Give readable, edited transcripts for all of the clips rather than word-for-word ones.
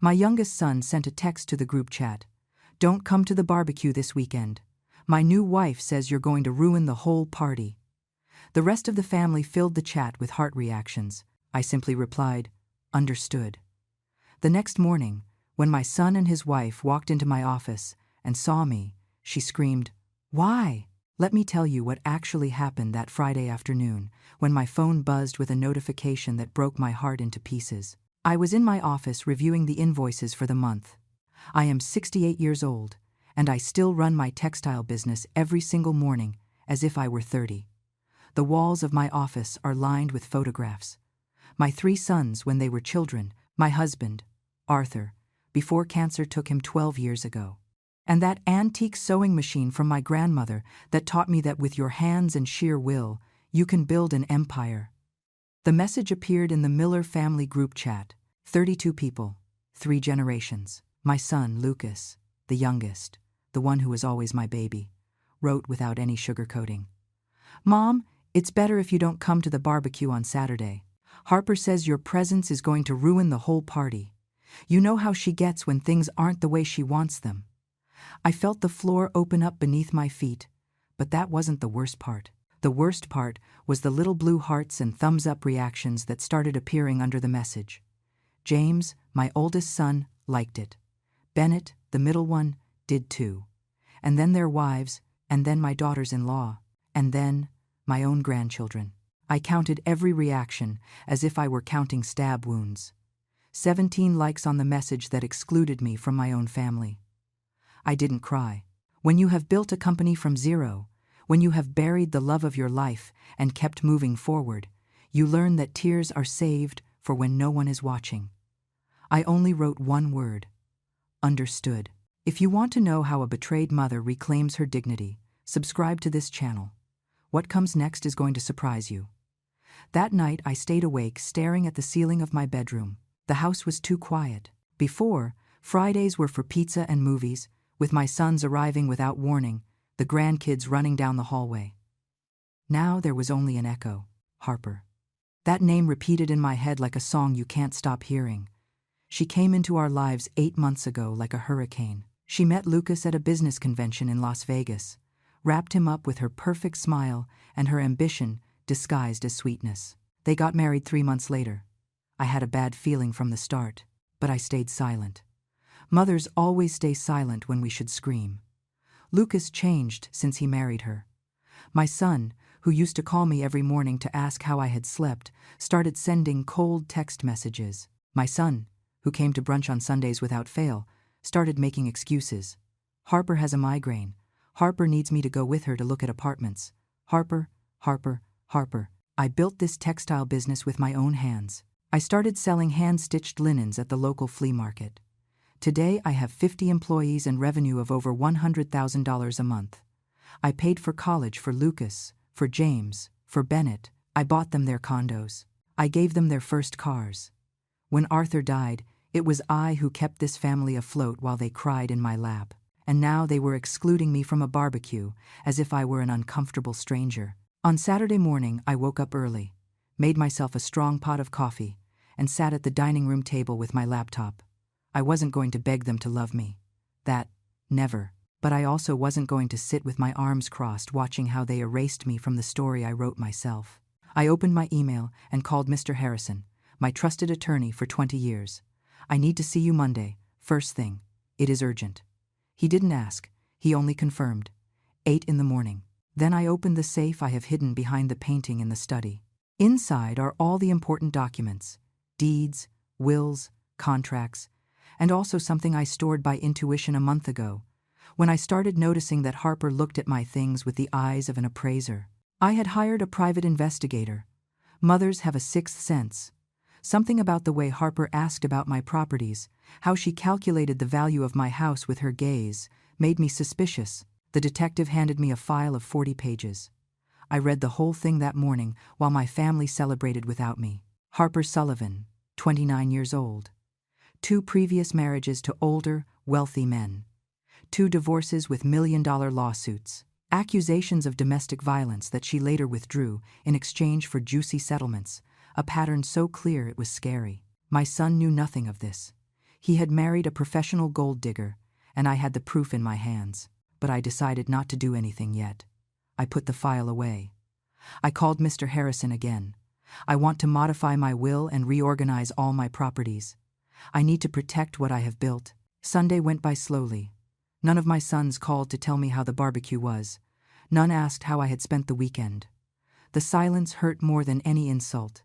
My youngest son sent a text to the group chat. "Don't come to the barbecue this weekend. My new wife says you're going to ruin the whole party." The rest of the family filled the chat with heart reactions. I simply replied, "Understood." The next morning, when my son and his wife walked into my office and saw me, she screamed, "Why?" Let me tell you what actually happened that Friday afternoon, when my phone buzzed with a notification that broke my heart into pieces. I was in my office reviewing the invoices for the month. I am 68 years old, and I still run my textile business every single morning as if I were 30. The walls of my office are lined with photographs. My 3 sons when they were children, my husband, Arthur, before cancer took him 12 years ago. And that antique sewing machine from my grandmother that taught me that with your hands and sheer will, you can build an empire. The message appeared in the Miller family group chat. 32 people, 3 generations. My son, Lucas, the youngest, the one who was always my baby, wrote without any sugarcoating. "Mom, it's better if you don't come to the barbecue on Saturday. Harper says your presence is going to ruin the whole party. You know how she gets when things aren't the way she wants them." I felt the floor open up beneath my feet, but that wasn't the worst part. The worst part was the little blue hearts and thumbs-up reactions that started appearing under the message. James, my oldest son, liked it. Bennett, the middle one, did too. And then their wives, and then my daughters-in-law, and then my own grandchildren. I counted every reaction as if I were counting stab wounds. 17 likes on the message that excluded me from my own family. I didn't cry. When you have built a company from zero, when you have buried the love of your life and kept moving forward, you learn that tears are saved for when no one is watching. I only wrote one word: understood. If you want to know how a betrayed mother reclaims her dignity, subscribe to this channel. What comes next is going to surprise you. That night I stayed awake staring at the ceiling of my bedroom. The house was too quiet. Before, Fridays were for pizza and movies, with my sons arriving without warning, the grandkids running down the hallway. Now there was only an echo: Harper. That name repeated in my head like a song you can't stop hearing. She came into our lives 8 months ago like a hurricane. She met Lucas at a business convention in Las Vegas, wrapped him up with her perfect smile and her ambition disguised as sweetness. They got married 3 months later. I had a bad feeling from the start, but I stayed silent. Mothers always stay silent when we should scream. Lucas changed since he married her. My son, who used to call me every morning to ask how I had slept, started sending cold text messages. My son, who came to brunch on Sundays without fail, started making excuses. Harper has a migraine. Harper needs me to go with her to look at apartments. Harper, Harper, Harper. I built this textile business with my own hands. I started selling hand-stitched linens at the local flea market. Today I have 50 employees and revenue of over $100,000 a month. I paid for college for Lucas, for James, for Bennett. I bought them their condos. I gave them their first cars. When Arthur died, it was I who kept this family afloat while they cried in my lap. And now they were excluding me from a barbecue, as if I were an uncomfortable stranger. On Saturday morning, I woke up early, made myself a strong pot of coffee, and sat at the dining room table with my laptop. I wasn't going to beg them to love me. That, never. But I also wasn't going to sit with my arms crossed watching how they erased me from the story I wrote myself. I opened my email and called Mr. Harrison, my trusted attorney for 20 years. "I need to see you Monday, first thing. It is urgent." He didn't ask, he only confirmed. 8 in the morning. Then I opened the safe I have hidden behind the painting in the study. Inside are all the important documents: deeds, wills, contracts, and also something I stored by intuition a month ago, when I started noticing that Harper looked at my things with the eyes of an appraiser. I had hired a private investigator. Mothers have a sixth sense. Something about the way Harper asked about my properties, how she calculated the value of my house with her gaze, made me suspicious. The detective handed me a file of 40 pages. I read the whole thing that morning while my family celebrated without me. Harper Sullivan, 29 years old. 2 previous marriages to older, wealthy men. 2 divorces with million-dollar lawsuits. Accusations of domestic violence that she later withdrew in exchange for juicy settlements, a pattern so clear it was scary. My son knew nothing of this. He had married a professional gold digger, and I had the proof in my hands. But I decided not to do anything yet. I put the file away. I called Mr. Harrison again. I want to modify my will and reorganize all my properties. I need to protect what I have built. Sunday went by slowly. None of my sons called to tell me how the barbecue was. None asked how I had spent the weekend. The silence hurt more than any insult.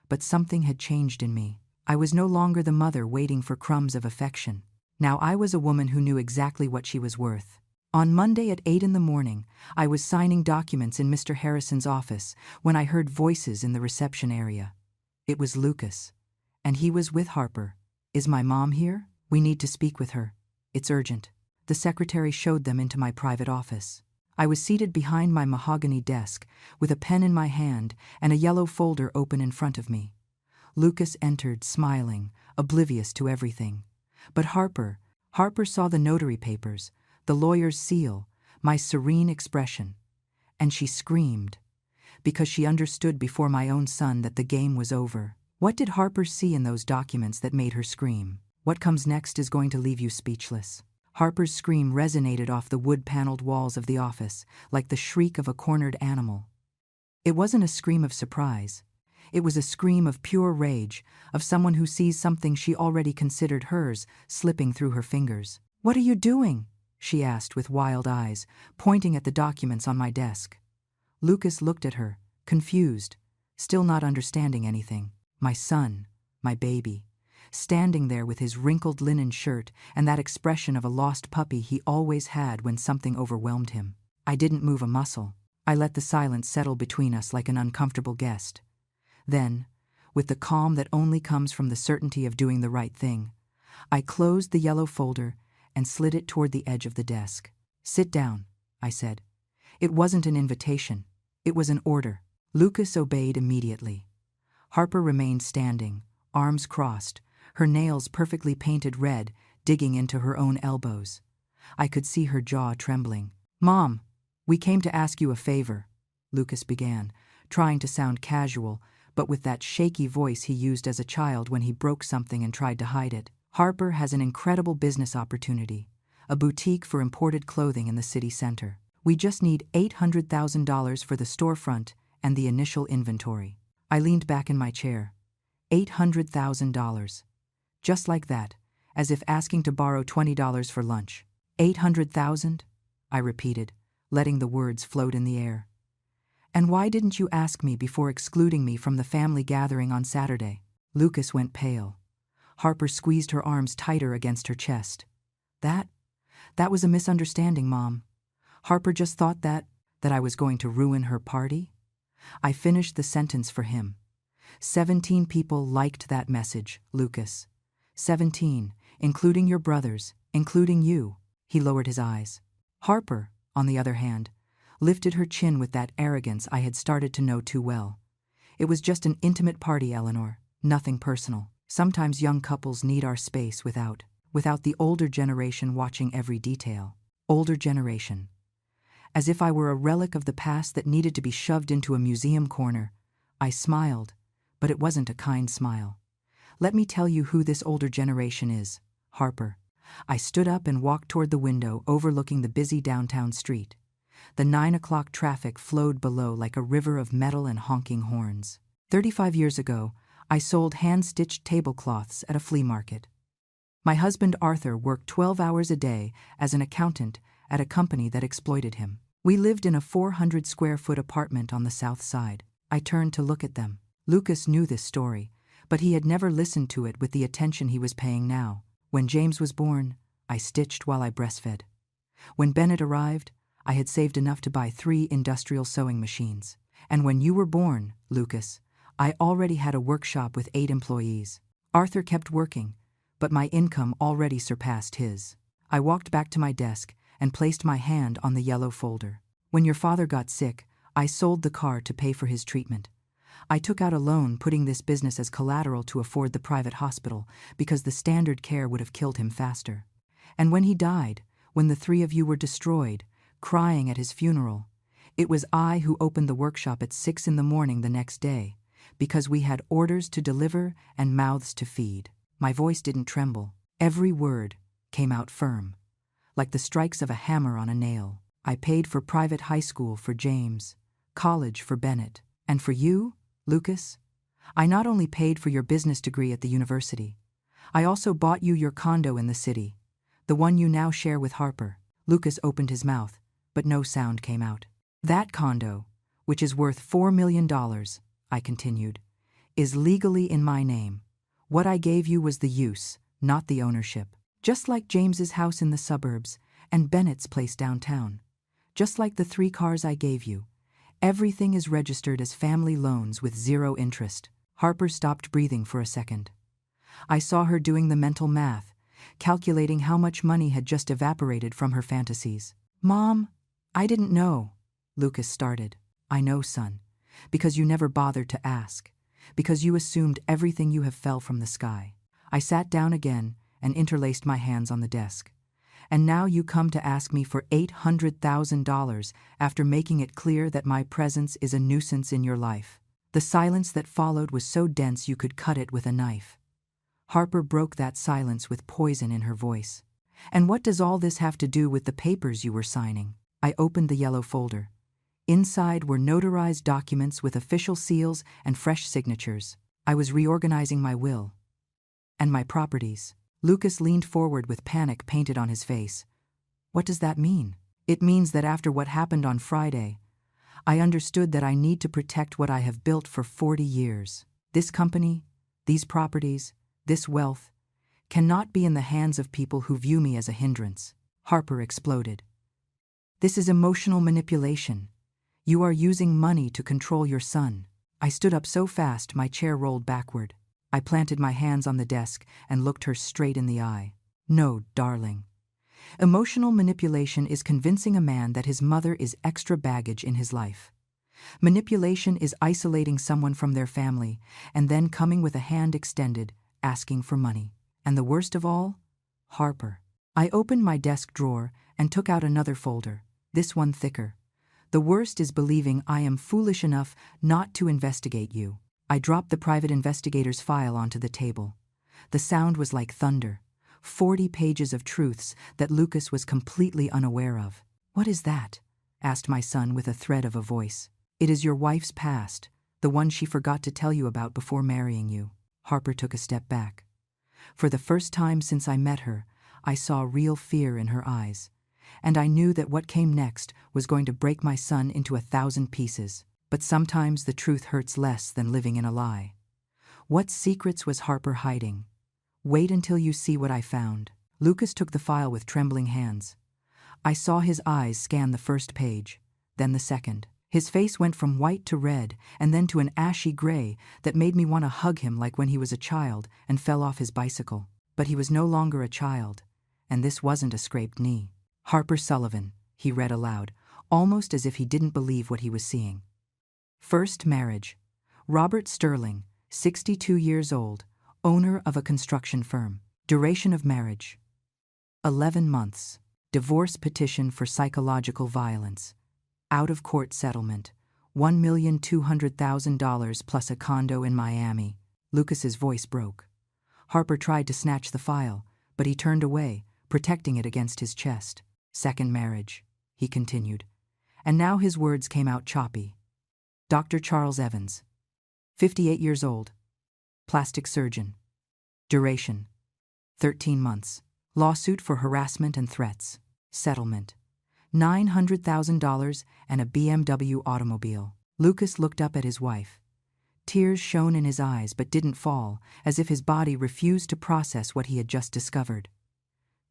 But something had changed in me. I was no longer the mother waiting for crumbs of affection. Now I was a woman who knew exactly what she was worth. On Monday at 8 in the morning, I was signing documents in Mr. Harrison's office when I heard voices in the reception area. It was Lucas. And he was with Harper. "Is my mom here? We need to speak with her. It's urgent." The secretary showed them into my private office. I was seated behind my mahogany desk, with a pen in my hand and a yellow folder open in front of me. Lucas entered, smiling, oblivious to everything. But Harper saw the notary papers, the lawyer's seal, my serene expression. And she screamed, because she understood before my own son that the game was over. What did Harper see in those documents that made her scream? What comes next is going to leave you speechless. Harper's scream resonated off the wood-paneled walls of the office, like the shriek of a cornered animal. It wasn't a scream of surprise. It was a scream of pure rage, of someone who sees something she already considered hers slipping through her fingers. "What are you doing?" she asked with wild eyes, pointing at the documents on my desk. Lucas looked at her, confused, still not understanding anything. My son, my baby, standing there with his wrinkled linen shirt and that expression of a lost puppy he always had when something overwhelmed him. I didn't move a muscle. I let the silence settle between us like an uncomfortable guest. Then, with the calm that only comes from the certainty of doing the right thing, I closed the yellow folder and slid it toward the edge of the desk. "Sit down," I said. It wasn't an invitation. It was an order. Lucas obeyed immediately. Harper remained standing, arms crossed, her nails perfectly painted red, digging into her own elbows. I could see her jaw trembling. "Mom, we came to ask you a favor," Lucas began, trying to sound casual, but with that shaky voice he used as a child when he broke something and tried to hide it. "Harper has an incredible business opportunity, a boutique for imported clothing in the city center. We just need $800,000 for the storefront and the initial inventory." I leaned back in my chair. $800,000. Just like that, as if asking to borrow $20 for lunch. $800,000? I repeated, letting the words float in the air. "And why didn't you ask me before excluding me from the family gathering on Saturday?" Lucas went pale. Harper squeezed her arms tighter against her chest. That was a misunderstanding, Mom. Harper just thought that I was going to ruin her party." I finished the sentence for him. 17 people liked that message, Lucas. 17, including your brothers, including you. He lowered his eyes. Harper, on the other hand, lifted her chin with that arrogance I had started to know too well. "It was just an intimate party, Eleanor. Nothing personal. Sometimes young couples need our space without the older generation watching every detail." Older generation. As if I were a relic of the past that needed to be shoved into a museum corner. I smiled, but it wasn't a kind smile. "Let me tell you who this older generation is, Harper." I stood up and walked toward the window overlooking the busy downtown street. The 9 o'clock traffic flowed below like a river of metal and honking horns. 35 years ago, I sold hand-stitched tablecloths at a flea market. My husband Arthur worked 12 hours a day as an accountant at a company that exploited him. We lived in a 400-square-foot apartment on the south side. I turned to look at them. Lucas knew this story, but he had never listened to it with the attention he was paying now. When James was born, I stitched while I breastfed. When Bennett arrived, I had saved enough to buy 3 industrial sewing machines. And when you were born, Lucas, I already had a workshop with 8 employees. Arthur kept working, but my income already surpassed his. I walked back to my desk and placed my hand on the yellow folder. "When your father got sick, I sold the car to pay for his treatment. I took out a loan, putting this business as collateral to afford the private hospital because the standard care would have killed him faster. And when he died, when the 3 of you were destroyed, crying at his funeral, it was I who opened the workshop at 6 in the morning the next day, because we had orders to deliver and mouths to feed." My voice didn't tremble. Every word came out firm, like the strikes of a hammer on a nail. I paid for private high school for James, college for Bennett, and for you, Lucas, I not only paid for your business degree at the university, I also bought you your condo in the city, the one you now share with Harper. Lucas opened his mouth, but no sound came out. That condo, which is worth $4 million, I continued, is legally in my name. What I gave you was the use, not the ownership. Just like James's house in the suburbs and Bennett's place downtown. Just like the 3 cars I gave you. Everything is registered as family loans with 0 interest. Harper stopped breathing for a second. I saw her doing the mental math, calculating how much money had just evaporated from her fantasies. Mom, I didn't know, Lucas started. I know, son, because you never bothered to ask, because you assumed everything you have fell from the sky. I sat down again and interlaced my hands on the desk. And now you come to ask me for $800,000 after making it clear that my presence is a nuisance in your life. The silence that followed was so dense you could cut it with a knife. Harper broke that silence with poison in her voice. And what does all this have to do with the papers you were signing? I opened the yellow folder. Inside were notarized documents with official seals and fresh signatures. I was reorganizing my will. And my properties. Lucas leaned forward with panic painted on his face. What does that mean? It means that after what happened on Friday, I understood that I need to protect what I have built for 40 years. This company, these properties, this wealth, cannot be in the hands of people who view me as a hindrance. Harper exploded. This is emotional manipulation. You are using money to control your son. I stood up so fast my chair rolled backward. I planted my hands on the desk and looked her straight in the eye. No, darling. Emotional manipulation is convincing a man that his mother is extra baggage in his life. Manipulation is isolating someone from their family and then coming with a hand extended, asking for money. And the worst of all? Harper. I opened my desk drawer and took out another folder, this one thicker. The worst is believing I am foolish enough not to investigate you. I dropped the private investigator's file onto the table. The sound was like thunder. 40 pages of truths that Lucas was completely unaware of. What is that? Asked my son with a thread of a voice. It is your wife's past, the one she forgot to tell you about before marrying you. Harper took a step back. For the first time since I met her, I saw real fear in her eyes. And I knew that what came next was going to break my son into 1,000 pieces. But sometimes the truth hurts less than living in a lie. What secrets was Harper hiding? Wait until you see what I found. Lucas took the file with trembling hands. I saw his eyes scan the first page, then the second. His face went from white to red and then to an ashy gray that made me want to hug him like when he was a child and fell off his bicycle. But he was no longer a child, and this wasn't a scraped knee. Harper Sullivan, he read aloud, almost as if he didn't believe what he was seeing. First marriage. Robert Sterling, 62 years old, owner of a construction firm. Duration of marriage. 11 months. Divorce petition for psychological violence. Out-of-court settlement. $1,200,000 plus a condo in Miami. Lucas's voice broke. Harper tried to snatch the file, but he turned away, protecting it against his chest. Second marriage, he continued. And now his words came out choppy. Dr. Charles Evans, 58 years old, plastic surgeon. Duration, 13 months. Lawsuit for harassment and threats. Settlement, $900,000 and a BMW automobile. Lucas looked up at his wife. Tears shone in his eyes but didn't fall, as if his body refused to process what he had just discovered.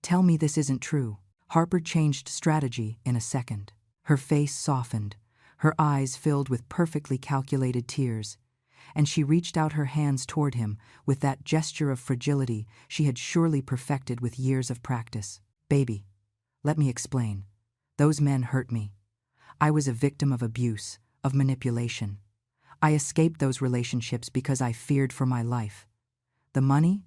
Tell me this isn't true. Harper changed strategy in a second. Her face softened. Her eyes filled with perfectly calculated tears, and she reached out her hands toward him with that gesture of fragility she had surely perfected with years of practice. Baby, let me explain. Those men hurt me. I was a victim of abuse, of manipulation. I escaped those relationships because I feared for my life. The money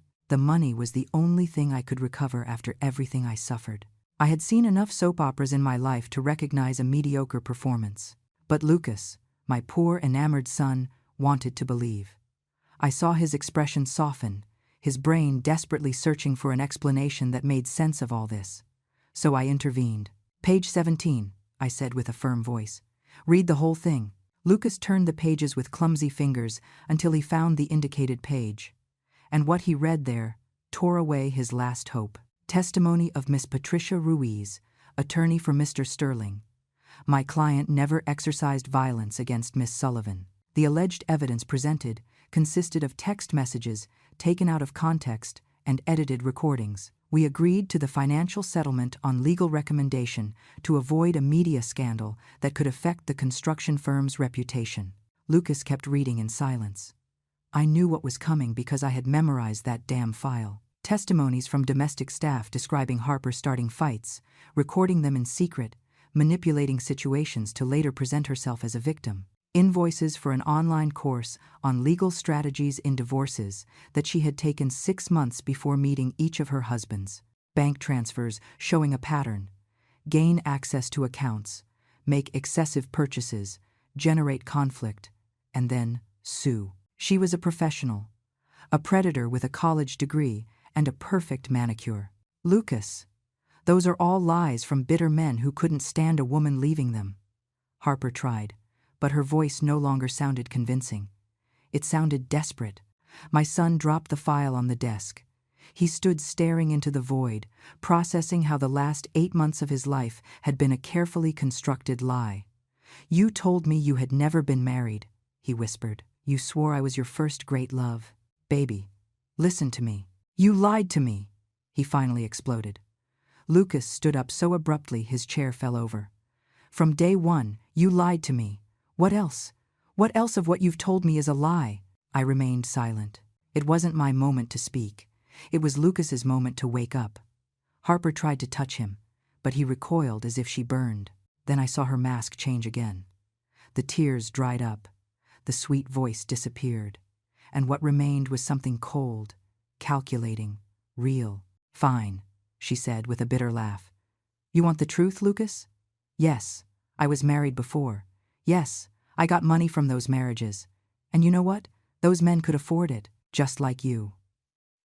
was the only thing I could recover after everything I suffered. I had seen enough soap operas in my life to recognize a mediocre performance. But Lucas, my poor enamored son, wanted to believe. I saw his expression soften, his brain desperately searching for an explanation that made sense of all this. So I intervened. "Page 17, I said with a firm voice. "Read the whole thing." Lucas turned the pages with clumsy fingers until he found the indicated page. And what he read there tore away his last hope. Testimony of Miss Patricia Ruiz, attorney for Mr. Sterling. My client never exercised violence against Miss Sullivan. The alleged evidence presented consisted of text messages taken out of context and edited recordings. We agreed to the financial settlement on legal recommendation to avoid a media scandal that could affect the construction firm's reputation. Lucas kept reading in silence. I knew what was coming because I had memorized that damn file. Testimonies from domestic staff describing Harper starting fights, recording them in secret, manipulating situations to later present herself as a victim. Invoices for an online course on legal strategies in divorces that she had taken 6 months before meeting each of her husbands. Bank transfers showing a pattern. Gain access to accounts, make excessive purchases, generate conflict, and then sue. She was a professional, a predator with a college degree and a perfect manicure. Lucas, those are all lies from bitter men who couldn't stand a woman leaving them. Harper tried, but her voice no longer sounded convincing. It sounded desperate. My son dropped the file on the desk. He stood staring into the void, processing how the last 8 months of his life had been a carefully constructed lie. "You told me you had never been married," he whispered. "You swore I was your first great love. Baby, listen to me. You lied to me," he finally exploded. Lucas stood up so abruptly his chair fell over. "From day one, you lied to me. What else? What else of what you've told me is a lie?" I remained silent. It wasn't my moment to speak. It was Lucas's moment to wake up. Harper tried to touch him, but he recoiled as if she burned. Then I saw her mask change again. The tears dried up. The sweet voice disappeared. And what remained was something cold, calculating, real. "Fine," she said with a bitter laugh. "You want the truth, Lucas? Yes, I was married before. Yes, I got money from those marriages. And you know what? Those men could afford it, just like you.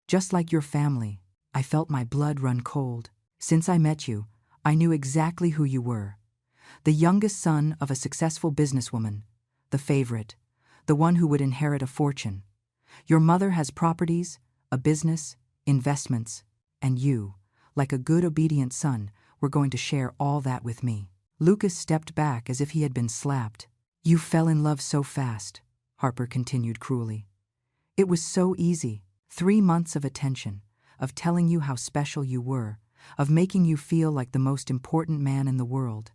Just like your family." I felt my blood run cold. Since I met you, I knew exactly who you were. The youngest son of a successful businesswoman, the favorite, the one who would inherit a fortune. Your mother has properties, a business, investments, and you, like a good obedient son, were going to share all that with me. Lucas stepped back as if he had been slapped. "You fell in love so fast," Harper continued cruelly. "It was so easy. 3 months of attention, of telling you how special you were, of making you feel like the most important man in the world.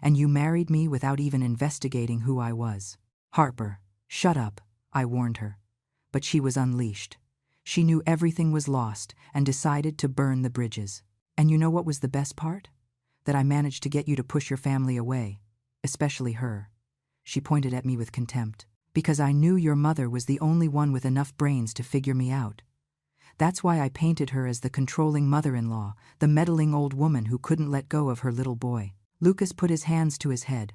And you married me without even investigating who I was." "Harper, shut up," I warned her. But she was unleashed. She knew everything was lost and decided to burn the bridges. "And you know what was the best part? That I managed to get you to push your family away, especially her." She pointed at me with contempt. "Because I knew your mother was the only one with enough brains to figure me out. That's why I painted her as the controlling mother-in-law, the meddling old woman who couldn't let go of her little boy." Lucas put his hands to his head.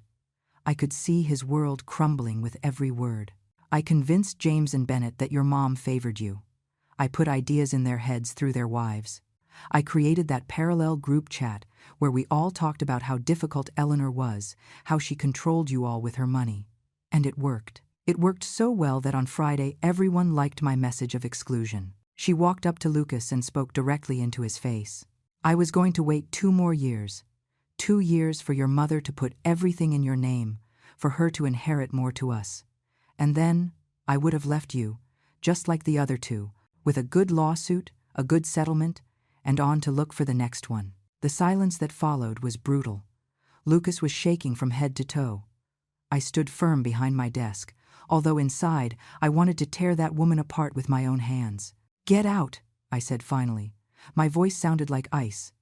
I could see his world crumbling with every word. "I convinced James and Bennett that your mom favored you. I put ideas in their heads through their wives. I created that parallel group chat where we all talked about how difficult Eleanor was, how she controlled you all with her money. And it worked. It worked so well that on Friday everyone liked my message of exclusion." She walked up to Lucas and spoke directly into his face. "I was going to wait 2 more years. 2 years for your mother to put everything in your name, for her to inherit more to us. And then I would have left you, just like the other 2, with a good lawsuit, a good settlement, and on to look for the next one." The silence that followed was brutal. Lucas was shaking from head to toe. I stood firm behind my desk, although inside I wanted to tear that woman apart with my own hands. "Get out," I said finally. My voice sounded like ice.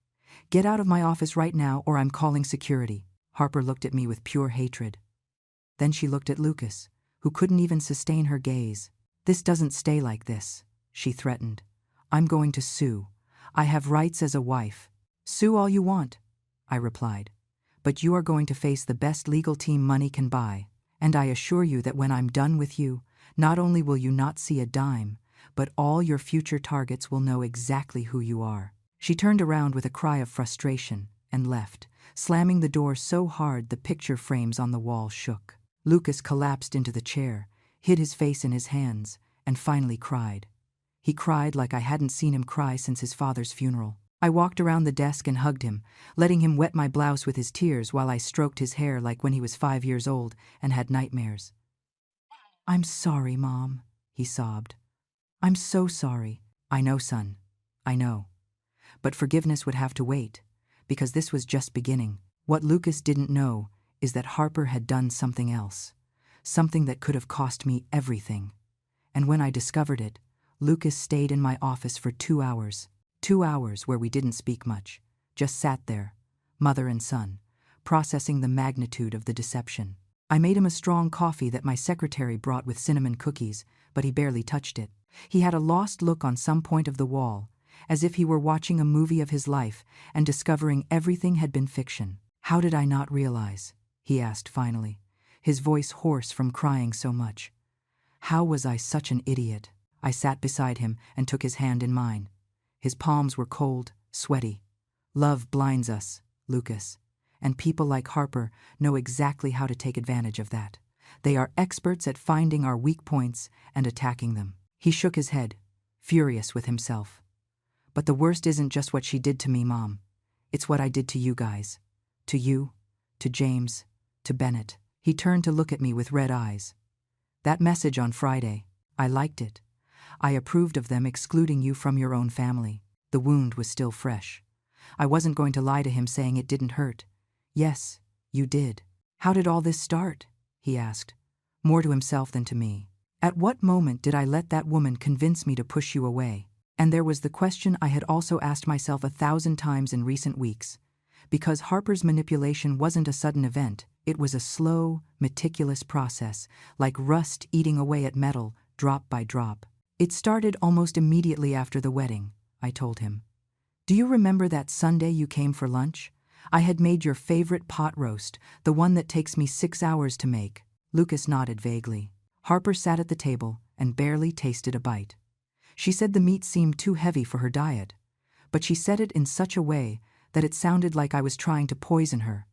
"Get out of my office right now or I'm calling security." Harper looked at me with pure hatred. Then she looked at Lucas, who couldn't even sustain her gaze. "This doesn't stay like this," she threatened. "I'm going to sue. I have rights as a wife." "Sue all you want," I replied. "But you are going to face the best legal team money can buy. And I assure you that when I'm done with you, not only will you not see a dime, but all your future targets will know exactly who you are." She turned around with a cry of frustration and left, slamming the door so hard the picture frames on the wall shook. Lucas collapsed into the chair, hid his face in his hands, and finally cried. He cried like I hadn't seen him cry since his father's funeral. I walked around the desk and hugged him, letting him wet my blouse with his tears while I stroked his hair like when he was 5 years old and had nightmares. "I'm sorry, Mom," he sobbed. "I'm so sorry." "I know, son. I know. But forgiveness would have to wait, because this was just beginning. What Lucas didn't know is that Harper had done something else, something that could have cost me everything. And when I discovered it, Lucas stayed in my office for 2 hours. 2 hours where we didn't speak much, just sat there, mother and son, processing the magnitude of the deception. I made him a strong coffee that my secretary brought with cinnamon cookies, but he barely touched it. He had a lost look on some point of the wall, as if he were watching a movie of his life and discovering everything had been fiction. "How did I not realize?" he asked finally, his voice hoarse from crying so much. "How was I such an idiot?" I sat beside him and took his hand in mine. His palms were cold, sweaty. "Love blinds us, Lucas, and people like Harper know exactly how to take advantage of that. They are experts at finding our weak points and attacking them." He shook his head, furious with himself. "But the worst isn't just what she did to me, Mom. It's what I did to you guys. To you, to James, to Bennett." He turned to look at me with red eyes. "That message on Friday, I liked it. I approved of them excluding you from your own family." The wound was still fresh. I wasn't going to lie to him saying it didn't hurt. "Yes, you did." "How did all this start?" he asked, more to himself than to me. "At what moment did I let that woman convince me to push you away?" And there was the question I had also asked myself 1,000 times in recent weeks. Because Harper's manipulation wasn't a sudden event, it was a slow, meticulous process, like rust eating away at metal, drop by drop. "It started almost immediately after the wedding," I told him. "Do you remember that Sunday you came for lunch? I had made your favorite pot roast, the one that takes me 6 hours to make." Lucas nodded vaguely. Harper sat at the table and barely tasted a bite. She said the meat seemed too heavy for her diet, but she said it in such a way that it sounded like I was trying to poison her.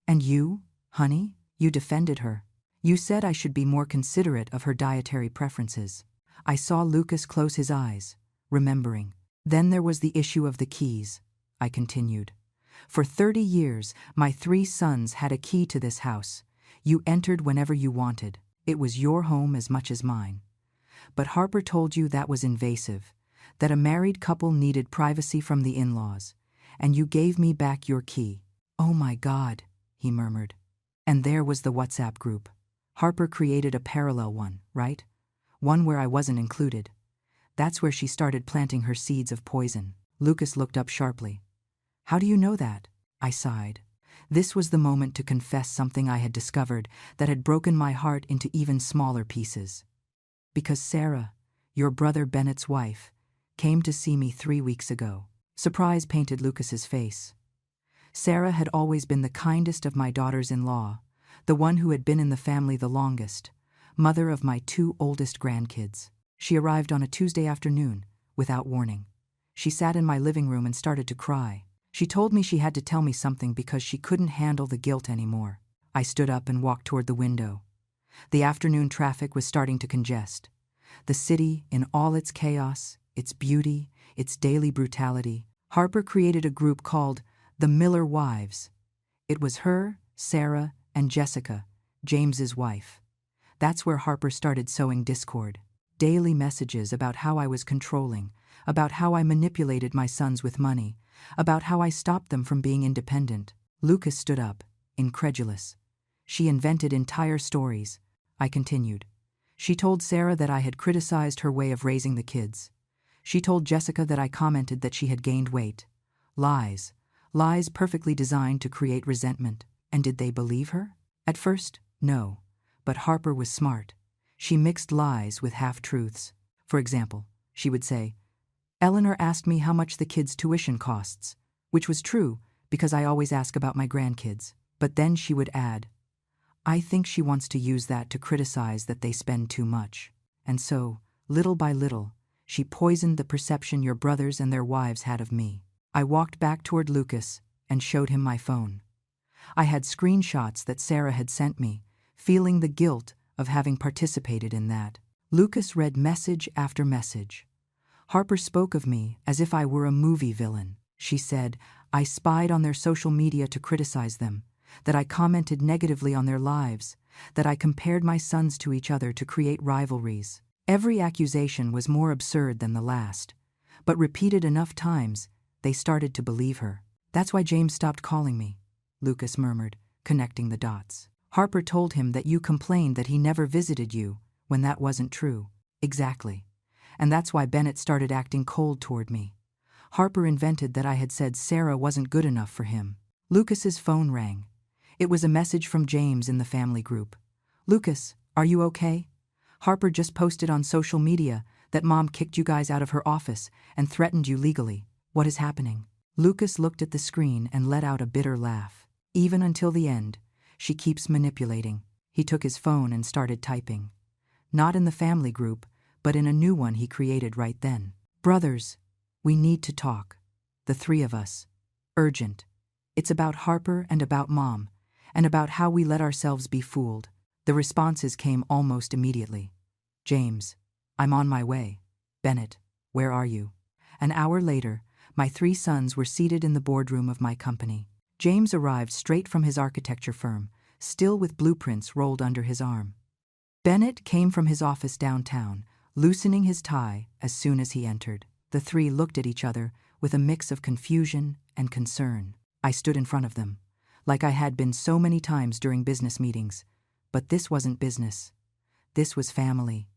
"And you, honey, you defended her. You said I should be more considerate of her dietary preferences." I saw Lucas close his eyes, remembering. "Then there was the issue of the keys," I continued. "For 30 years, my 3 sons had a key to this house. You entered whenever you wanted. It was your home as much as mine. But Harper told you that was invasive, that a married couple needed privacy from the in-laws, and you gave me back your key." "Oh my God," he murmured. "And there was the WhatsApp group. Harper created a parallel one, right? One where I wasn't included. That's where she started planting her seeds of poison." Lucas looked up sharply. "How do you know that?" I sighed. This was the moment to confess something I had discovered that had broken my heart into even smaller pieces. "Because Sarah, your brother Bennett's wife, came to see me 3 weeks ago." Surprise painted Lucas's face. Sarah had always been the kindest of my daughters-in-law, the one who had been in the family the longest, mother of my 2 oldest grandkids. She arrived on a Tuesday afternoon, without warning. She sat in my living room and started to cry. She told me she had to tell me something because she couldn't handle the guilt anymore. I stood up and walked toward the window. The afternoon traffic was starting to congest. The city, in all its chaos, its beauty, its daily brutality. Harper created a group called the Miller Wives. It was her, Sarah, and Jessica, James's wife. That's where Harper started sowing discord. Daily messages about how I was controlling, about how I manipulated my sons with money, about how I stopped them from being independent. Lucas stood up, incredulous. "She invented entire stories," I continued. "She told Sarah that I had criticized her way of raising the kids. She told Jessica that I commented that she had gained weight. Lies. Lies perfectly designed to create resentment. And did they believe her? At first, no. But Harper was smart. She mixed lies with half-truths. For example, she would say, 'Eleanor asked me how much the kids' tuition costs,' which was true because I always ask about my grandkids. But then she would add, 'I think she wants to use that to criticize that they spend too much.' And so, Little by little, she poisoned the perception your brothers and their wives had of me. I walked back toward Lucas and showed him my phone. I had screenshots that Sarah had sent me, feeling the guilt of having participated in that. Lucas read message after message. Harper spoke of me as if I were a movie villain. She said, I spied on their social media to criticize them, that I commented negatively on their lives, that I compared my sons to each other to create rivalries. Every accusation was more absurd than the last, but repeated enough times, they started to believe her. That's why James stopped calling me, Lucas murmured, connecting the dots. Harper told him that you complained that he never visited you, when that wasn't true. Exactly. And that's why Bennett started acting cold toward me. Harper invented that I had said Sarah wasn't good enough for him. Lucas's phone rang. It was a message from James in the family group. Lucas, are you okay? Harper just posted on social media that Mom kicked you guys out of her office and threatened you legally. What is happening? Lucas looked at the screen and let out a bitter laugh. Even until the end, she keeps manipulating. He took his phone and started typing. Not in the family group, but in a new one he created right then. Brothers, we need to talk. The three of us. Urgent. It's about Harper and about Mom, and about how we let ourselves be fooled. The responses came almost immediately. James, I'm on my way. Bennett, where are you? An hour later, my 3 sons were seated in the boardroom of my company. James arrived straight from his architecture firm, still with blueprints rolled under his arm. Bennett came from his office downtown, loosening his tie as soon as he entered. The 3 looked at each other with a mix of confusion and concern. I stood in front of them, like I had been so many times during business meetings. But this wasn't business. This was family.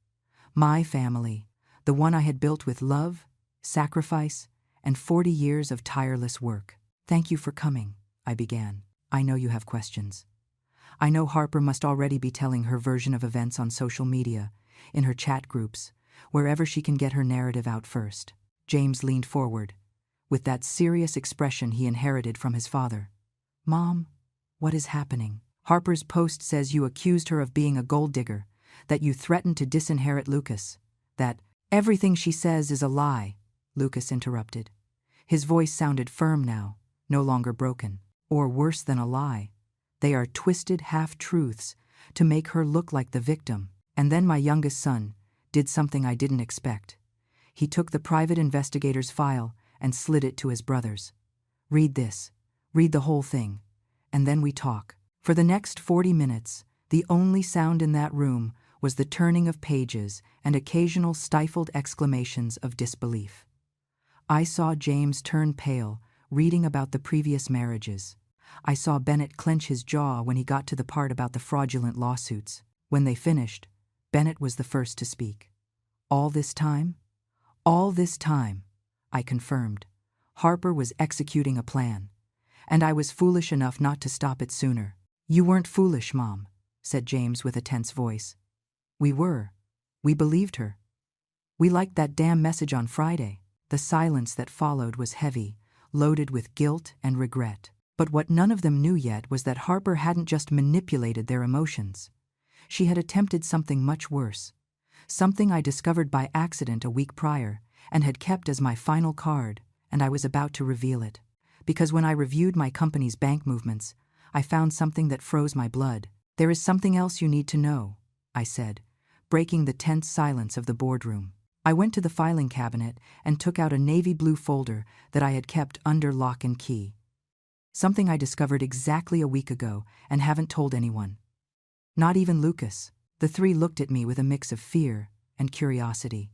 My family, the one I had built with love, sacrifice, and 40 years of tireless work. Thank you for coming, I began. I know you have questions. I know Harper must already be telling her version of events on social media, in her chat groups, wherever she can get her narrative out first. James leaned forward, with that serious expression he inherited from his father. Mom, what is happening? Harper's post says you accused her of being a gold digger, that you threatened to disinherit Lucas, that everything she says is a lie, Lucas interrupted. His voice sounded firm now, no longer broken. Or worse than a lie. They are twisted half-truths to make her look like the victim. And then my youngest son did something I didn't expect. He took the private investigator's file and slid it to his brothers. Read this. Read the whole thing. And then we talk. For the next 40 minutes, the only sound in that room was the turning of pages and occasional stifled exclamations of disbelief. I saw James turn pale, reading about the previous marriages. I saw Bennett clench his jaw when he got to the part about the fraudulent lawsuits. When they finished, Bennett was the first to speak. All this time? All this time, I confirmed. Harper was executing a plan, and I was foolish enough not to stop it sooner. You weren't foolish, Mom, said James with a tense voice. We were. We believed her. We liked that damn message on Friday. The silence that followed was heavy, loaded with guilt and regret. But what none of them knew yet was that Harper hadn't just manipulated their emotions. She had attempted something much worse, something I discovered by accident a week prior and had kept as my final card, and I was about to reveal it. Because when I reviewed my company's bank movements, I found something that froze my blood. There is something else you need to know, I said, breaking the tense silence of the boardroom. I went to the filing cabinet and took out a navy blue folder that I had kept under lock and key. Something I discovered exactly a week ago and haven't told anyone. Not even Lucas. The 3 looked at me with a mix of fear and curiosity.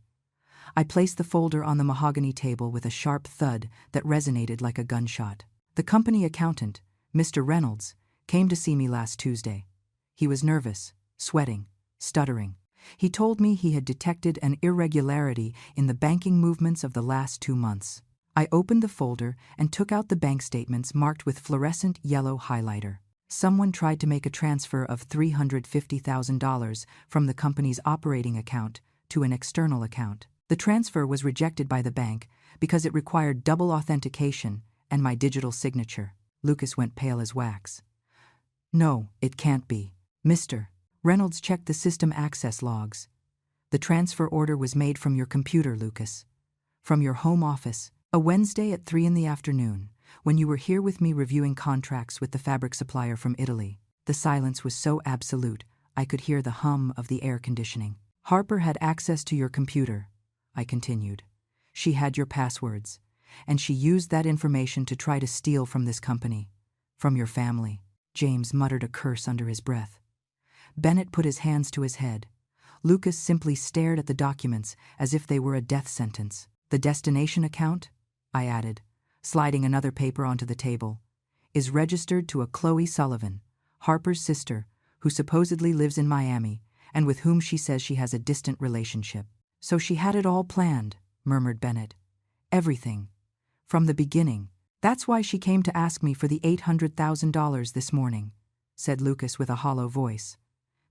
I placed the folder on the mahogany table with a sharp thud that resonated like a gunshot. The company accountant, Mr. Reynolds, came to see me last Tuesday. He was nervous, sweating, stuttering. He told me he had detected an irregularity in the banking movements of the last 2 months. I opened the folder and took out the bank statements marked with fluorescent yellow highlighter. Someone tried to make a transfer of $350,000 from the company's operating account to an external account. The transfer was rejected by the bank because it required double authentication and my digital signature. Lucas went pale as wax. No, it can't be. Mr. Reynolds checked the system access logs. The transfer order was made from your computer, Lucas. From your home office, a Wednesday at 3 in the afternoon, when you were here with me reviewing contracts with the fabric supplier from Italy. The silence was so absolute, I could hear the hum of the air conditioning. Harper had access to your computer, I continued. She had your passwords, and she used that information to try to steal from this company, from your family. James muttered a curse under his breath. Bennett put his hands to his head. Lucas simply stared at the documents as if they were a death sentence. The destination account, I added, sliding another paper onto the table, is registered to a Chloe Sullivan, Harper's sister, who supposedly lives in Miami and with whom she says she has a distant relationship. So she had it all planned, murmured Bennett. Everything. From the beginning. That's why she came to ask me for the $800,000 this morning, said Lucas with a hollow voice.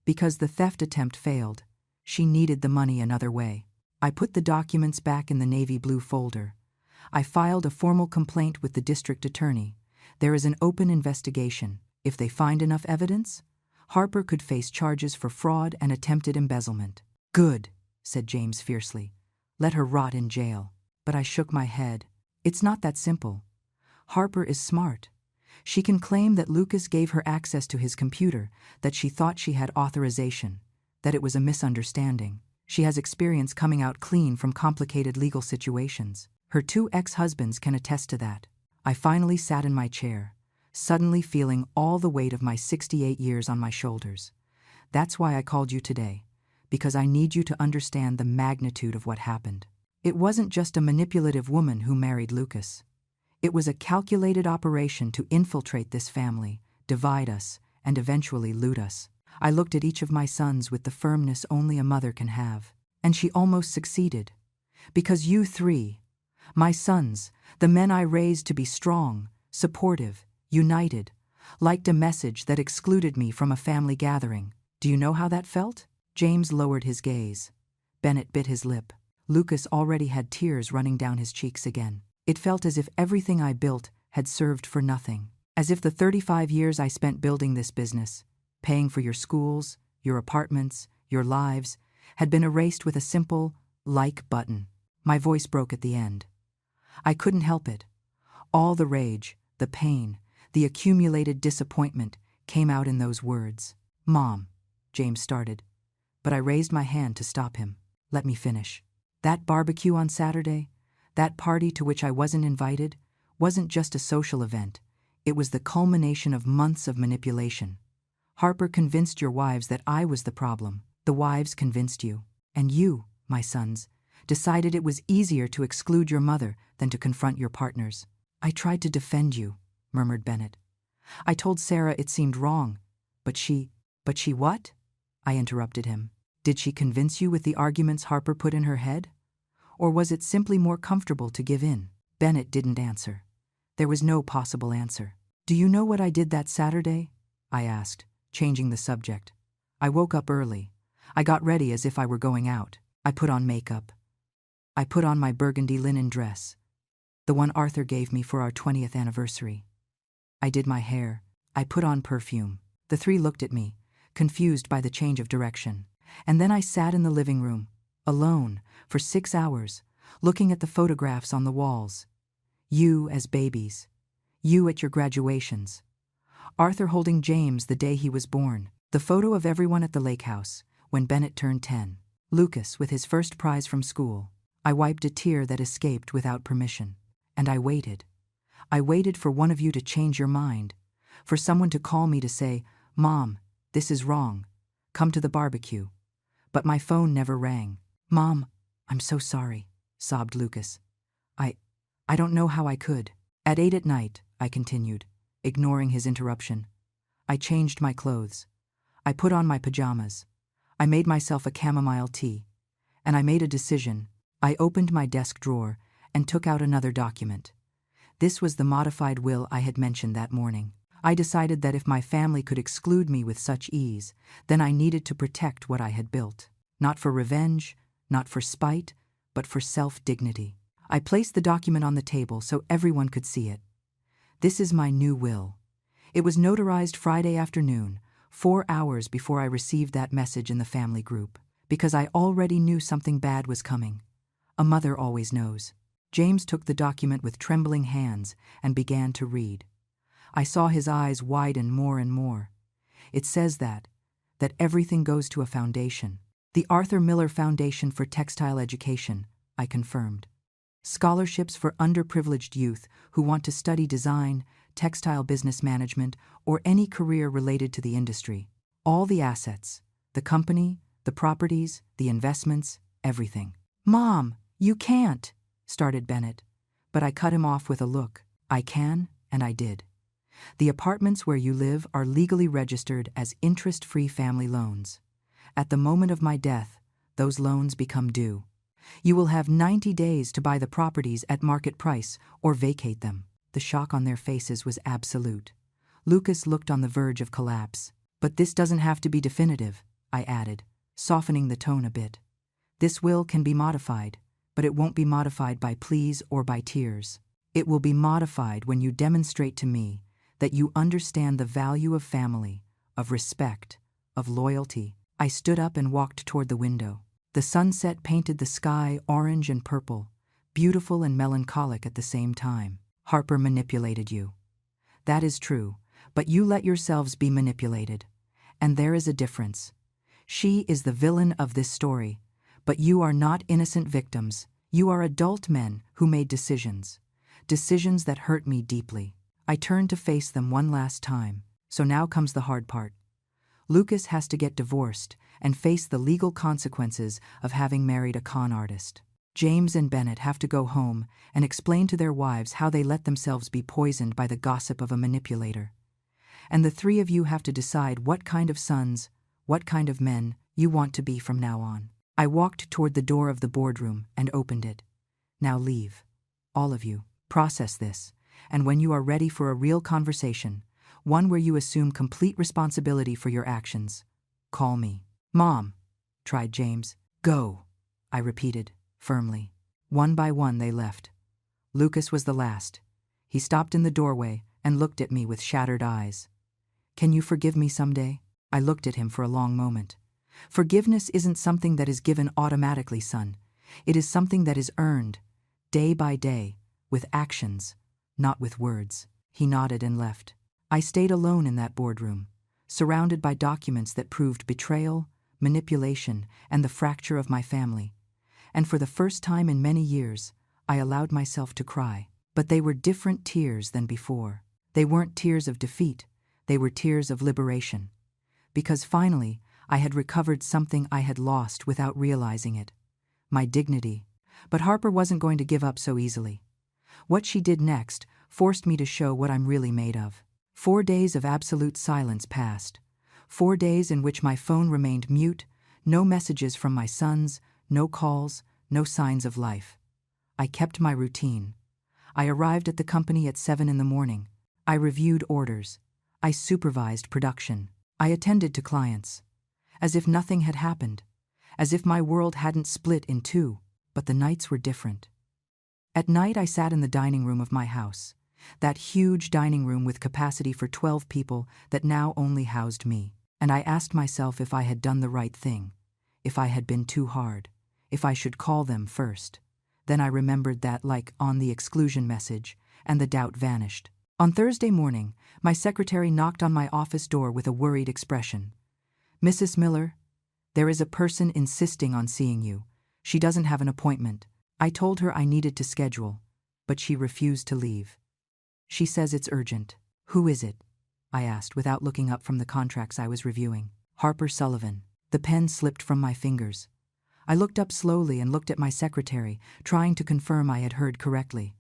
Because the theft attempt failed. She needed the money another way. I put the documents back in the navy blue folder. I filed a formal complaint with the district attorney. There is an open investigation. If they find enough evidence, Harper could face charges for fraud and attempted embezzlement. Good, said James fiercely. Let her rot in jail. But I shook my head. It's not that simple. Harper is smart. She can claim that Lucas gave her access to his computer, that she thought she had authorization, that it was a misunderstanding. She has experience coming out clean from complicated legal situations. Her 2 ex-husbands can attest to that. I finally sat in my chair, suddenly feeling all the weight of my 68 years on my shoulders. That's why I called you today, because I need you to understand the magnitude of what happened. It wasn't just a manipulative woman who married Lucas. It was a calculated operation to infiltrate this family, divide us, and eventually loot us. I looked at each of my sons with the firmness only a mother can have, and she almost succeeded. Because you 3, my sons, the men I raised to be strong, supportive, united, liked a message that excluded me from a family gathering. Do you know how that felt? James lowered his gaze. Bennett bit his lip. Lucas already had tears running down his cheeks again. It felt as if everything I built had served for nothing. As if the 35 years I spent building this business, paying for your schools, your apartments, your lives, had been erased with a simple like button. My voice broke at the end. I couldn't help it. All the rage, the pain, the accumulated disappointment came out in those words. Mom, James started, but I raised my hand to stop him. Let me finish. That barbecue on Saturday, that party to which I wasn't invited, wasn't just a social event. It was the culmination of months of manipulation. Harper convinced your wives that I was the problem. The wives convinced you. And you, my sons, decided it was easier to exclude your mother than to confront your partners. I tried to defend you, murmured Bennett. I told Sarah it seemed wrong. But she what? I interrupted him. Did she convince you with the arguments Harper put in her head? Or was it simply more comfortable to give in? Bennett didn't answer. There was no possible answer. Do you know what I did that Saturday? I asked, changing the subject. I woke up early. I got ready as if I were going out. I put on makeup. I put on my burgundy linen dress, the one Arthur gave me for our 20th anniversary. I did my hair. I put on perfume. The 3 looked at me, confused by the change of direction. And then I sat in the living room, alone, for 6 hours, looking at the photographs on the walls. You as babies. You at your graduations. Arthur holding James the day he was born. The photo of everyone at the lake house, when Bennett turned 10. Lucas with his first prize from school. I wiped a tear that escaped without permission. And I waited. I waited for one of you to change your mind. For someone to call me to say, Mom, this is wrong. Come to the barbecue. But my phone never rang. Mom, I'm so sorry, sobbed Lucas. I don't know how I could. At 8 at night, I continued, ignoring his interruption. I changed my clothes. I put on my pajamas. I made myself a chamomile tea. And I made a decision. I opened my desk drawer and took out another document. This was the modified will I had mentioned that morning. I decided that if my family could exclude me with such ease, then I needed to protect what I had built. Not for revenge, not for spite, but for self-dignity. I placed the document on the table so everyone could see it. This is my new will. It was notarized Friday afternoon, 4 hours before I received that message in the family group. Because I already knew something bad was coming. A mother always knows. James took the document with trembling hands and began to read. I saw his eyes widen more and more. It says that everything goes to a foundation. The Arthur Miller Foundation for Textile Education, I confirmed. Scholarships for underprivileged youth who want to study design, textile business management, or any career related to the industry. All the assets, the company, the properties, the investments, everything. "Mom, you can't," started Bennett, but I cut him off with a look. I can, and I did. The apartments where you live are legally registered as interest-free family loans. At the moment of my death, those loans become due. You will have 90 days to buy the properties at market price or vacate them. The shock on their faces was absolute. Lucas looked on the verge of collapse. "But this doesn't have to be definitive," I added, softening the tone a bit. "This will can be modified, but it won't be modified by pleas or by tears. It will be modified when you demonstrate to me that you understand the value of family, of respect, of loyalty." I stood up and walked toward the window. The sunset painted the sky orange and purple, beautiful and melancholic at the same time. "Harper manipulated you. That is true, but you let yourselves be manipulated. And there is a difference. She is the villain of this story, but you are not innocent victims. You are adult men who made decisions that hurt me deeply." I turned to face them one last time. So now comes the hard part. Lucas has to get divorced and face the legal consequences of having married a con artist. James and Bennett have to go home and explain to their wives how they let themselves be poisoned by the gossip of a manipulator. And the three of you have to decide what kind of sons, what kind of men you want to be from now on. I walked toward the door of the boardroom and opened it. "Now leave. All of you. Process this. And when you are ready for a real conversation, one where you assume complete responsibility for your actions, call me." "Mom," tried James. "Go," I repeated, firmly. One by one they left. Lucas was the last. He stopped in the doorway and looked at me with shattered eyes. "Can you forgive me someday?" I looked at him for a long moment. "Forgiveness isn't something that is given automatically, son. It is something that is earned, day by day, with actions, not with words." He nodded and left. I stayed alone in that boardroom, surrounded by documents that proved betrayal, manipulation, and the fracture of my family. And for the first time in many years, I allowed myself to cry. But they were different tears than before. They weren't tears of defeat, they were tears of liberation. Because finally, I had recovered something I had lost without realizing it. My dignity. But Harper wasn't going to give up so easily. What she did next forced me to show what I'm really made of. 4 days of absolute silence passed. 4 days in which my phone remained mute, no messages from my sons, no calls, no signs of life. I kept my routine. I arrived at the company at 7 in the morning. I reviewed orders. I supervised production. I attended to clients. As if nothing had happened. As if my world hadn't split in two. But the nights were different. At night I sat in the dining room of my house. That huge dining room with capacity for 12 people that now only housed me. And I asked myself if I had done the right thing, if I had been too hard, if I should call them first. Then I remembered that, like on the exclusion message, and the doubt vanished. On Thursday morning, my secretary knocked on my office door with a worried expression. "Mrs. Miller, there is a person insisting on seeing you. She doesn't have an appointment." I told her I needed to schedule, but she refused to leave. "She says it's urgent." "Who is it?" I asked without looking up from the contracts I was reviewing. "Harper Sullivan." The pen slipped from my fingers. I looked up slowly and looked at my secretary, trying to confirm I had heard correctly.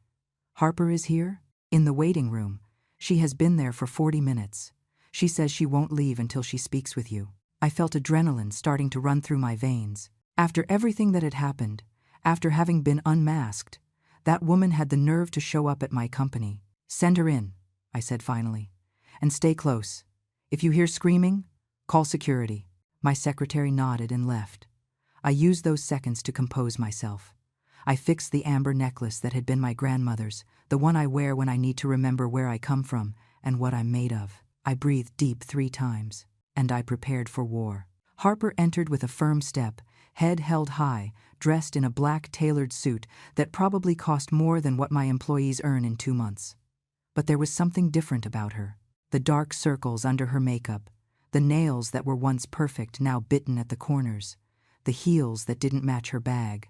"Harper is here?" "In the waiting room. She has been there for 40 minutes. She says she won't leave until she speaks with you." I felt adrenaline starting to run through my veins. After everything that had happened, after having been unmasked, that woman had the nerve to show up at my company. "Send her in," I said finally. "And stay close. If you hear screaming, call security." My secretary nodded and left. I used those seconds to compose myself. I fixed the amber necklace that had been my grandmother's, the one I wear when I need to remember where I come from and what I'm made of. I breathed deep 3 times, and I prepared for war. Harper entered with a firm step, head held high, dressed in a black tailored suit that probably cost more than what my employees earn in 2 months. But there was something different about her. The dark circles under her makeup, the nails that were once perfect now bitten at the corners, the heels that didn't match her bag.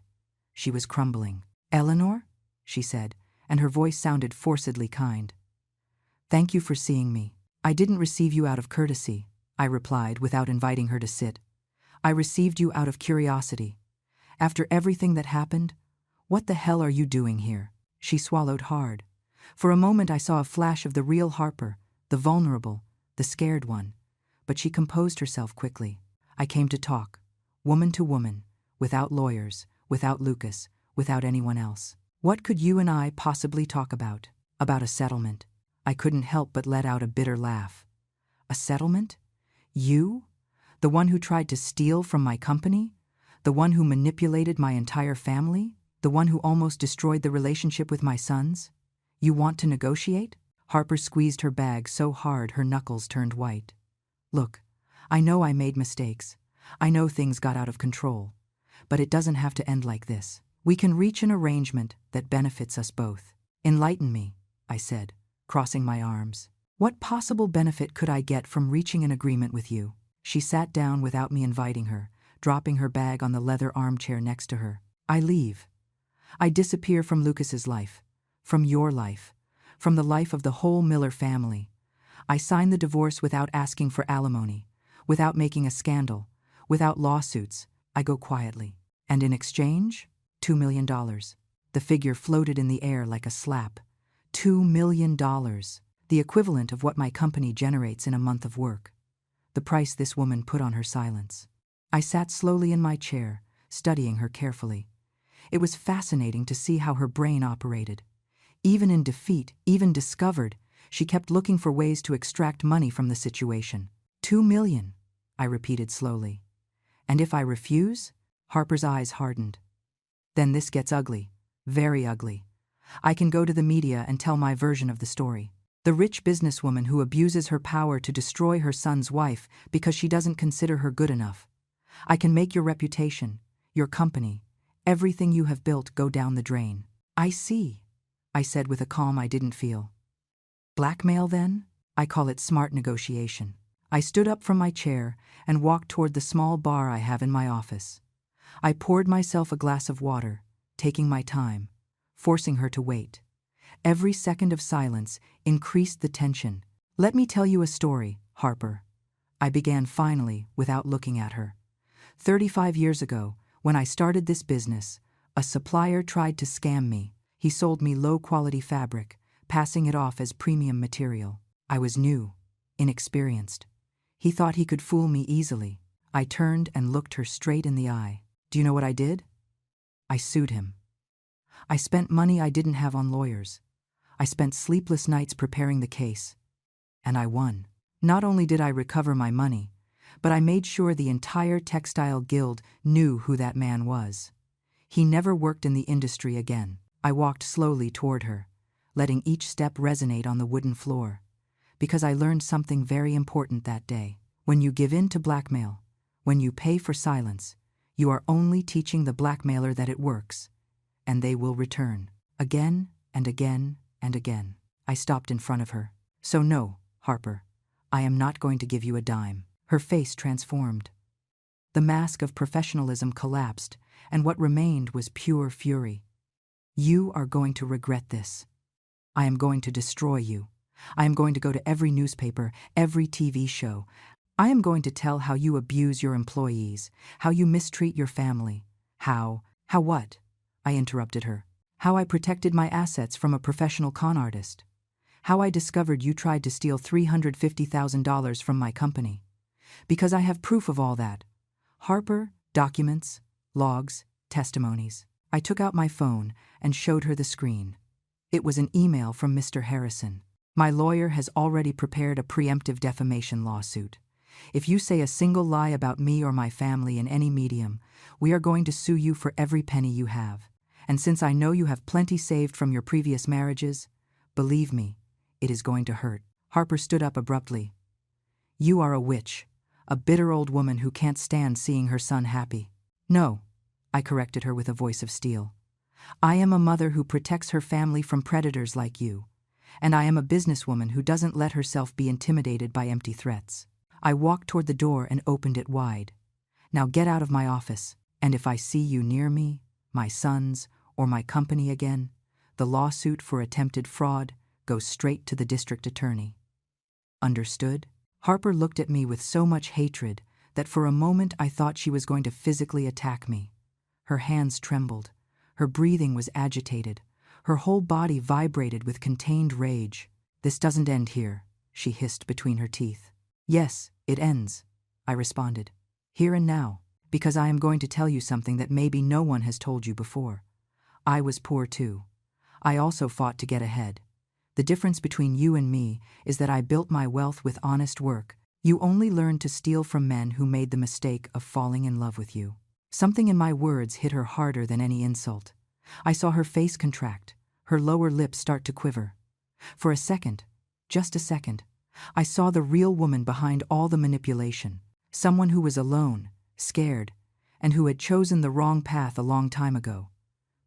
She was crumbling. "Eleanor?" she said, and her voice sounded forcedly kind. "Thank you for seeing me. I didn't receive you out of courtesy," I replied without inviting her to sit. "I received you out of curiosity. After everything that happened, what the hell are you doing here?" She swallowed hard. For a moment I saw a flash of the real Harper, the vulnerable, the scared one. But she composed herself quickly. "I came to talk, woman to woman, without lawyers, without Lucas, without anyone else. What could you and I possibly talk about? About a settlement." I couldn't help but let out a bitter laugh. "A settlement? You? The one who tried to steal from my company? The one who manipulated my entire family? The one who almost destroyed the relationship with my sons? You want to negotiate?" Harper squeezed her bag so hard her knuckles turned white. "Look, I know I made mistakes. I know things got out of control. But it doesn't have to end like this. We can reach an arrangement that benefits us both." "Enlighten me," I said, crossing my arms. "What possible benefit could I get from reaching an agreement with you?" She sat down without me inviting her, dropping her bag on the leather armchair next to her. "I leave. I disappear from Lucas's life, from your life, from the life of the whole Miller family. I sign the divorce without asking for alimony, without making a scandal, without lawsuits. I go quietly. And in exchange, $2 million. The figure floated in the air like a slap. $2 million. The equivalent of what my company generates in a month of work. The price this woman put on her silence. I sat slowly in my chair, studying her carefully. It was fascinating to see how her brain operated. Even in defeat, even discovered, she kept looking for ways to extract money from the situation. $2 million, I repeated slowly. "And if I refuse?" Harper's eyes hardened. "Then this gets ugly, very ugly. I can go to the media and tell my version of the story. The rich businesswoman who abuses her power to destroy her son's wife because she doesn't consider her good enough. I can make your reputation, your company, everything you have built go down the drain." "I see," I said with a calm I didn't feel. "Blackmail, then? I call it smart negotiation." I stood up from my chair and walked toward the small bar I have in my office. I poured myself a glass of water, taking my time, forcing her to wait. Every second of silence increased the tension. "Let me tell you a story, Harper," I began finally without looking at her. 35 years ago, when I started this business, a supplier tried to scam me. He sold me low-quality fabric, passing it off as premium material. I was new, inexperienced. He thought he could fool me easily. I turned and looked her straight in the eye. Do you know what I did? I sued him. I spent money I didn't have on lawyers. I spent sleepless nights preparing the case. And I won. Not only did I recover my money, but I made sure the entire textile guild knew who that man was. He never worked in the industry again. I walked slowly toward her, letting each step resonate on the wooden floor, because I learned something very important that day. When you give in to blackmail, when you pay for silence, you are only teaching the blackmailer that it works, and they will return, again and again and again. I stopped in front of her. "So no, Harper, I am not going to give you a dime." Her face transformed. The mask of professionalism collapsed, and what remained was pure fury. "You are going to regret this. I am going to destroy you. I am going to go to every newspaper, every TV show. I am going to tell how you abuse your employees, how you mistreat your family. How what?" I interrupted her. "How I protected my assets from a professional con artist. How I discovered you tried to steal $350,000 from my company. Because I have proof of all that. Harper, documents, logs, testimonies." I took out my phone and showed her the screen. It was an email from Mr. Harrison. "My lawyer has already prepared a preemptive defamation lawsuit. If you say a single lie about me or my family in any medium, we are going to sue you for every penny you have. And since I know you have plenty saved from your previous marriages, believe me, it is going to hurt." Harper stood up abruptly. "You are a witch, a bitter old woman who can't stand seeing her son happy." No, I corrected her with a voice of steel. I am a mother who protects her family from predators like you, and I am a businesswoman who doesn't let herself be intimidated by empty threats. I walked toward the door and opened it wide. Now get out of my office, and if I see you near me, my sons, or my company again, the lawsuit for attempted fraud goes straight to the district attorney. Understood? Harper looked at me with so much hatred that for a moment I thought she was going to physically attack me. Her hands trembled. Her breathing was agitated. Her whole body vibrated with contained rage. This doesn't end here, she hissed between her teeth. Yes, it ends, I responded. Here and now, because I am going to tell you something that maybe no one has told you before. I was poor too. I also fought to get ahead. The difference between you and me is that I built my wealth with honest work. You only learned to steal from men who made the mistake of falling in love with you. Something in my words hit her harder than any insult. I saw her face contract, her lower lip start to quiver. For a second, just a second, I saw the real woman behind all the manipulation, someone who was alone, scared, and who had chosen the wrong path a long time ago.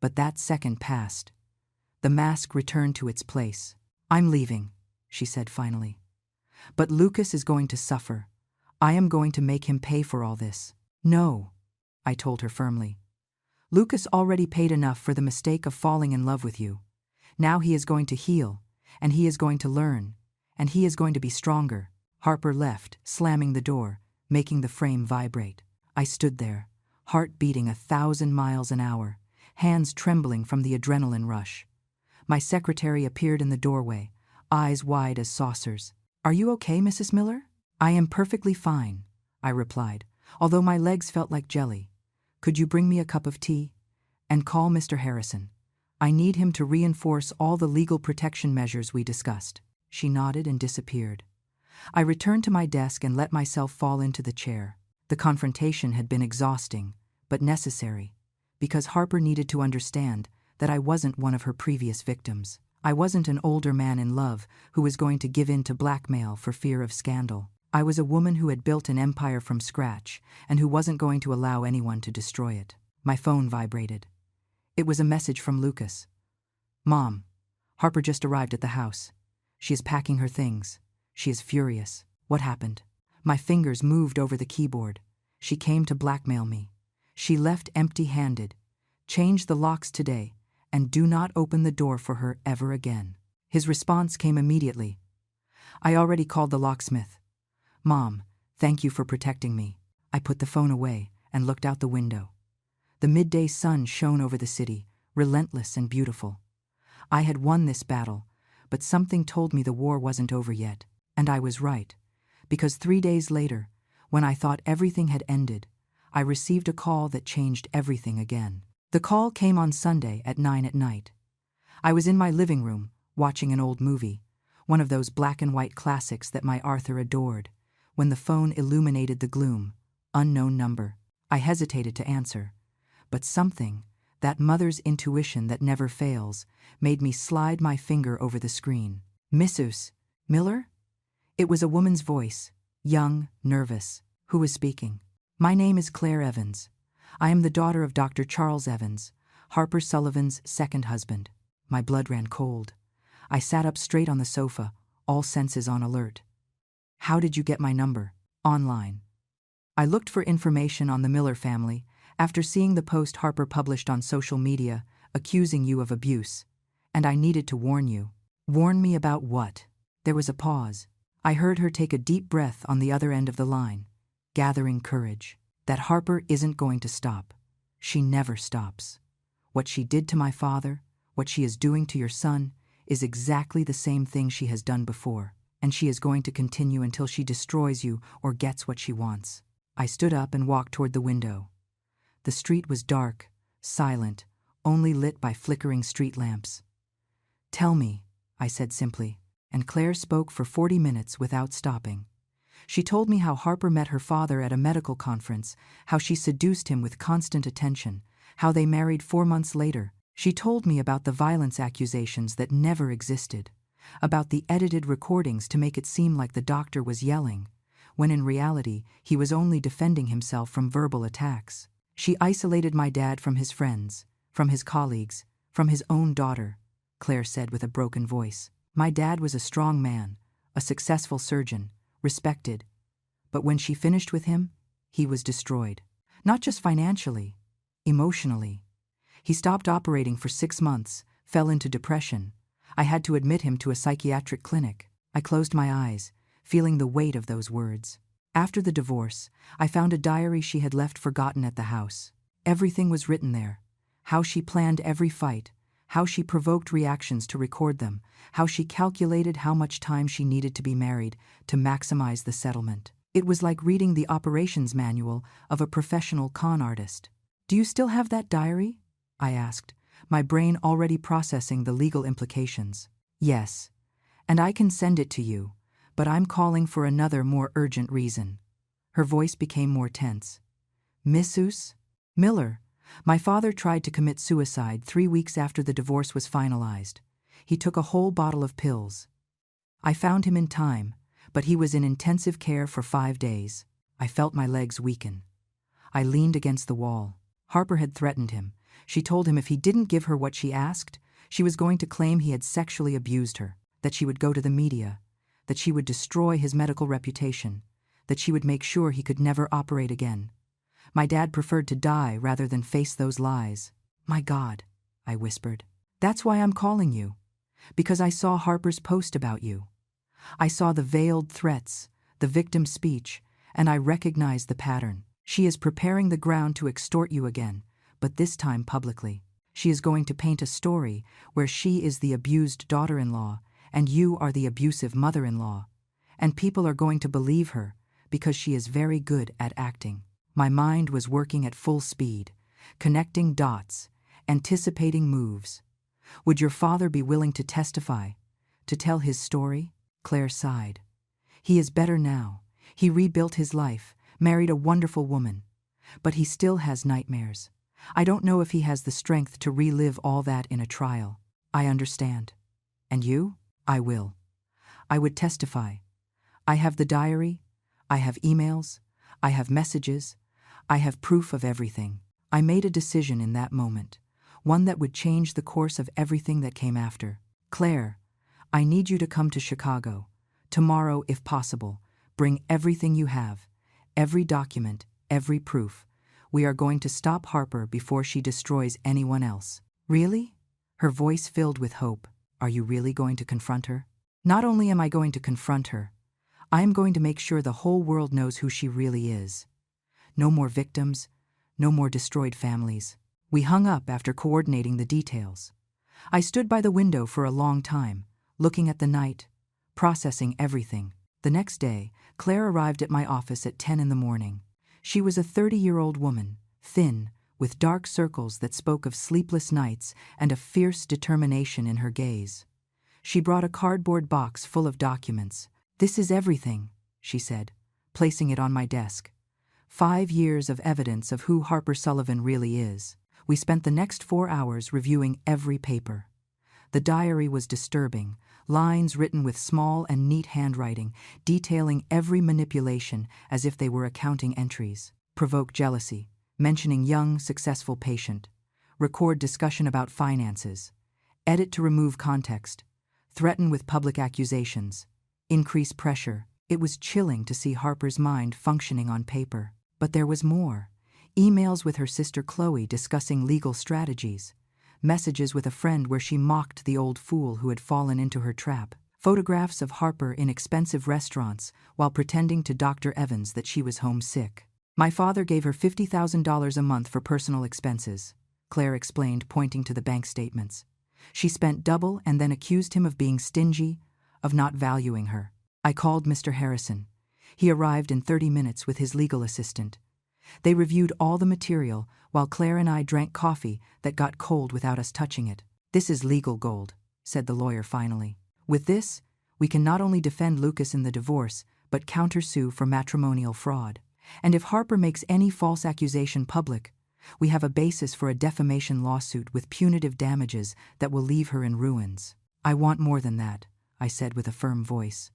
But that second passed. The mask returned to its place. I'm leaving, she said finally. But Lucas is going to suffer. I am going to make him pay for all this. No, I told her firmly. Lucas already paid enough for the mistake of falling in love with you. Now he is going to heal, and he is going to learn, and he is going to be stronger. Harper left, slamming the door, making the frame vibrate. I stood there, heart beating 1,000 miles an hour, hands trembling from the adrenaline rush. My secretary appeared in the doorway, eyes wide as saucers. Are you okay, Mrs. Miller? I am perfectly fine, I replied, although my legs felt like jelly. Could you bring me a cup of tea? And call Mr. Harrison. I need him to reinforce all the legal protection measures we discussed. She nodded and disappeared. I returned to my desk and let myself fall into the chair. The confrontation had been exhausting, but necessary, because Harper needed to understand that I wasn't one of her previous victims. I wasn't an older man in love who was going to give in to blackmail for fear of scandal. I was a woman who had built an empire from scratch and who wasn't going to allow anyone to destroy it. My phone vibrated. It was a message from Lucas. Mom, Harper just arrived at the house. She is packing her things. She is furious. What happened? My fingers moved over the keyboard. She came to blackmail me. She left empty-handed. Change the locks today, and do not open the door for her ever again. His response came immediately. I already called the locksmith. Mom, thank you for protecting me. I put the phone away and looked out the window. The midday sun shone over the city, relentless and beautiful. I had won this battle, but something told me the war wasn't over yet, and I was right, because 3 days later, when I thought everything had ended, I received a call that changed everything again. The call came on Sunday at 9 at night. I was in my living room, watching an old movie, one of those black and white classics that my Arthur adored, when the phone illuminated the gloom. Unknown number. I hesitated to answer, but something, that mother's intuition that never fails, made me slide my finger over the screen. Mrs. Miller? It was a woman's voice, young, nervous. Who was speaking? My name is Claire Evans. I am the daughter of Dr. Charles Evans, Harper Sullivan's second husband. My blood ran cold. I sat up straight on the sofa, all senses on alert. How did you get my number? Online. I looked for information on the Miller family after seeing the post Harper published on social media accusing you of abuse, and I needed to warn you. Warn me about what? There was a pause. I heard her take a deep breath on the other end of the line, gathering courage. That Harper isn't going to stop. She never stops. What she did to my father, what she is doing to your son, is exactly the same thing she has done before, and she is going to continue until she destroys you or gets what she wants. I stood up and walked toward the window. The street was dark, silent, only lit by flickering street lamps. Tell me, I said simply, and Claire spoke for 40 minutes without stopping. She told me how Harper met her father at a medical conference, how she seduced him with constant attention, how they married 4 months later. She told me about the violence accusations that never existed, about the edited recordings to make it seem like the doctor was yelling, when in reality he was only defending himself from verbal attacks. She isolated my dad from his friends, from his colleagues, from his own daughter, Claire said with a broken voice. My dad was a strong man, a successful surgeon, respected. But when she finished with him, he was destroyed. Not just financially, emotionally. He stopped operating for 6 months, fell into depression. I had to admit him to a psychiatric clinic. I closed my eyes, feeling the weight of those words. After the divorce, I found a diary she had left forgotten at the house. Everything was written there. How she planned every fight, how she provoked reactions to record them, how she calculated how much time she needed to be married to maximize the settlement. It was like reading the operations manual of a professional con artist. "Do you still have that diary?" I asked, my brain already processing the legal implications. "Yes, and I can send it to you, but I'm calling for another more urgent reason." Her voice became more tense. "Mrs. Miller, my father tried to commit suicide 3 weeks after the divorce was finalized. He took a whole bottle of pills. I found him in time, but he was in intensive care for 5 days. I felt my legs weaken. I leaned against the wall. Harper had threatened him. She told him if he didn't give her what she asked, she was going to claim he had sexually abused her, that she would go to the media, that she would destroy his medical reputation, that she would make sure he could never operate again. My dad preferred to die rather than face those lies. "My God," I whispered. "That's why I'm calling you. Because I saw Harper's post about you. I saw the veiled threats, the victim speech, and I recognized the pattern. She is preparing the ground to extort you again, but this time publicly. She is going to paint a story where she is the abused daughter-in-law and you are the abusive mother-in-law, and people are going to believe her because she is very good at acting." My mind was working at full speed, connecting dots, anticipating moves. "Would your father be willing to testify, to tell his story?" Claire sighed. "He is better now. He rebuilt his life, married a wonderful woman. But he still has nightmares. I don't know if he has the strength to relive all that in a trial." "I understand. And you?" "I will. I would testify. I have the diary. I have emails. I have messages. I have proof of everything." I made a decision in that moment, one that would change the course of everything that came after. "Claire, I need you to come to Chicago. Tomorrow, if possible. Bring everything you have, every document, every proof. We are going to stop Harper before she destroys anyone else." "Really?" Her voice filled with hope. "Are you really going to confront her?" "Not only am I going to confront her, I am going to make sure the whole world knows who she really is. No more victims, no more destroyed families." We hung up after coordinating the details. I stood by the window for a long time, looking at the night, processing everything. The next day, Claire arrived at my office at 10 in the morning. She was a 30-year-old woman, thin, with dark circles that spoke of sleepless nights and a fierce determination in her gaze. She brought a cardboard box full of documents. "This is everything," she said, placing it on my desk. 5 years of evidence of who Harper Sullivan really is. We spent the next 4 hours reviewing every paper. The diary was disturbing, lines written with small and neat handwriting, detailing every manipulation as if they were accounting entries. Provoke jealousy, mentioning young, successful patient. Record discussion about finances. Edit to remove context. Threaten with public accusations. Increase pressure. It was chilling to see Harper's mind functioning on paper. But there was more. Emails with her sister Chloe discussing legal strategies. Messages with a friend where she mocked the old fool who had fallen into her trap. Photographs of Harper in expensive restaurants while pretending to Dr. Evans that she was homesick. "My father gave her $50,000 a month for personal expenses," Claire explained, pointing to the bank statements. "She spent double and then accused him of being stingy, of not valuing her." I called Mr. Harrison. He arrived in 30 minutes with his legal assistant. They reviewed all the material while Claire and I drank coffee that got cold without us touching it. "This is legal gold," said the lawyer finally. "With this, we can not only defend Lucas in the divorce, but countersue for matrimonial fraud. And if Harper makes any false accusation public, we have a basis for a defamation lawsuit with punitive damages that will leave her in ruins." "I want more than that," I said with a firm voice.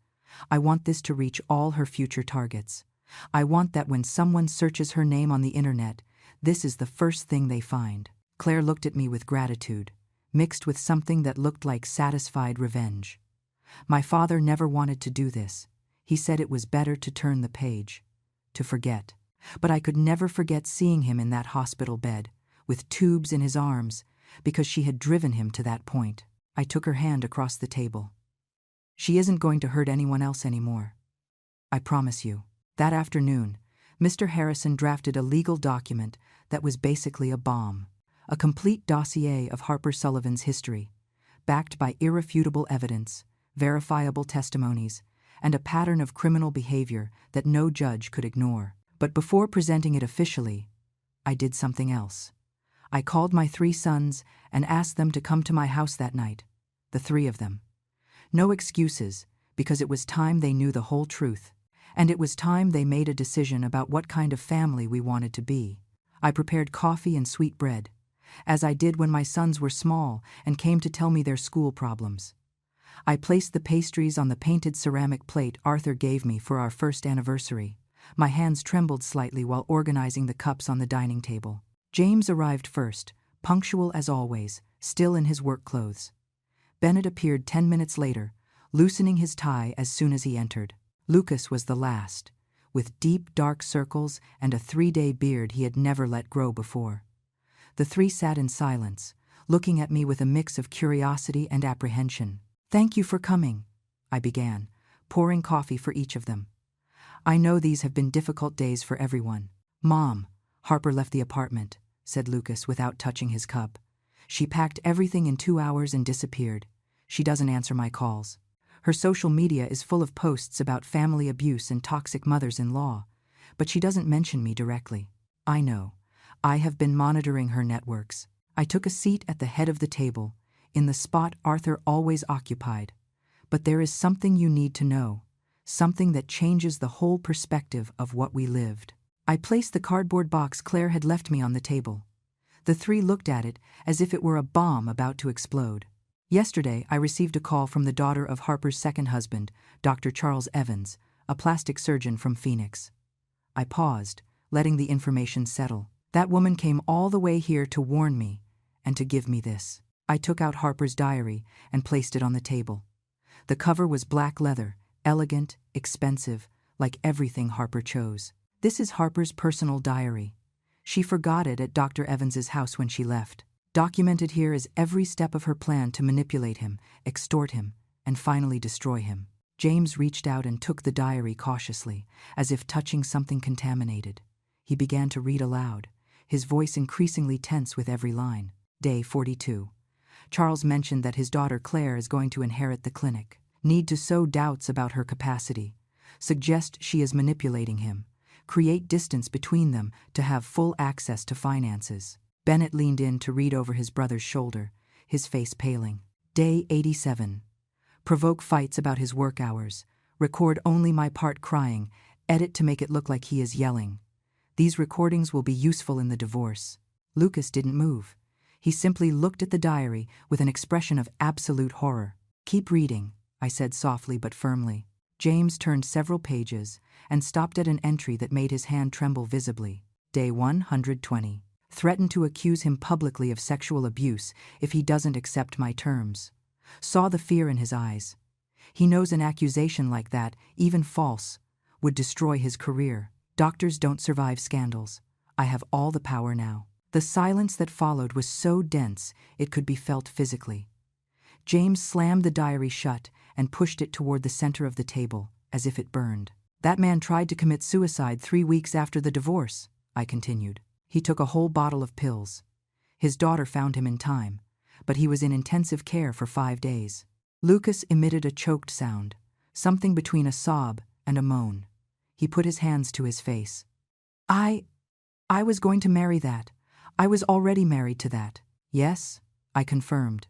"I want this to reach all her future targets. I want that when someone searches her name on the internet, This is the first thing they find. Claire looked at me with gratitude, mixed with something that looked like satisfied revenge. My father never wanted to do this. He said it was better to turn the page, to forget. But I could never forget seeing him in that hospital bed, with tubes in his arms, because she had driven him to that point. I took her hand across the table. She isn't going to hurt anyone else anymore. I promise you. That afternoon, Mr. Harrison drafted a legal document that was basically a bomb, a complete dossier of Harper Sullivan's history, backed by irrefutable evidence, verifiable testimonies, and a pattern of criminal behavior that no judge could ignore. But before presenting it officially, I did something else. I called my 3 sons and asked them to come to my house that night, the 3 of them. No excuses, because it was time they knew the whole truth. And it was time they made a decision about what kind of family we wanted to be. I prepared coffee and sweet bread, as I did when my sons were small and came to tell me their school problems. I placed the pastries on the painted ceramic plate Arthur gave me for our first anniversary. My hands trembled slightly while organizing the cups on the dining table. James arrived first, punctual as always, still in his work clothes. Bennett appeared 10 minutes later, loosening his tie as soon as he entered. Lucas was the last, with deep dark circles and a 3-day beard he had never let grow before. The 3 sat in silence, looking at me with a mix of curiosity and apprehension. "Thank you for coming," I began, pouring coffee for each of them. "I know these have been difficult days for everyone." "Mom, Harper left the apartment," said Lucas without touching his cup. "She packed everything in 2 hours and disappeared. She doesn't answer my calls. Her social media is full of posts about family abuse and toxic mothers-in-law, but she doesn't mention me directly. I know. I have been monitoring her networks." I took a seat at the head of the table, in the spot Arthur always occupied. "But there is something you need to know, something that changes the whole perspective of what we lived." I placed the cardboard box Claire had left me on the table. The 3 looked at it as if it were a bomb about to explode. "Yesterday, I received a call from the daughter of Harper's second husband, Dr. Charles Evans, a plastic surgeon from Phoenix." I paused, letting the information settle. "That woman came all the way here to warn me and to give me this." I took out Harper's diary and placed it on the table. The cover was black leather, elegant, expensive, like everything Harper chose. "This is Harper's personal diary. She forgot it at Dr. Evans's house when she left. Documented here is every step of her plan to manipulate him, extort him, and finally destroy him." James reached out and took the diary cautiously, as if touching something contaminated. He began to read aloud, his voice increasingly tense with every line. "Day 42. Charles mentioned that his daughter Claire is going to inherit the clinic. Need to sow doubts about her capacity. Suggest she is manipulating him. Create distance between them to have full access to finances." Bennett leaned in to read over his brother's shoulder, his face paling. "Day 87. Provoke fights about his work hours. Record only my part crying. Edit to make it look like he is yelling. These recordings will be useful in the divorce." Lucas didn't move. He simply looked at the diary with an expression of absolute horror. "Keep reading," I said softly but firmly. James turned several pages and stopped at an entry that made his hand tremble visibly. Day 120. Threatened to accuse him publicly of sexual abuse if he doesn't accept my terms. Saw the fear in his eyes. He knows an accusation like that, even false, would destroy his career. Doctors don't survive scandals. I have all the power now. The silence that followed was so dense it could be felt physically. James slammed the diary shut and pushed it toward the center of the table, as if it burned. "That man tried to commit suicide 3 weeks after the divorce," I continued. "He took a whole bottle of pills. His daughter found him in time, but he was in intensive care for 5 days." Lucas emitted a choked sound, something between a sob and a moan. He put his hands to his face. I was going to marry that. I was already married to that." "Yes," I confirmed.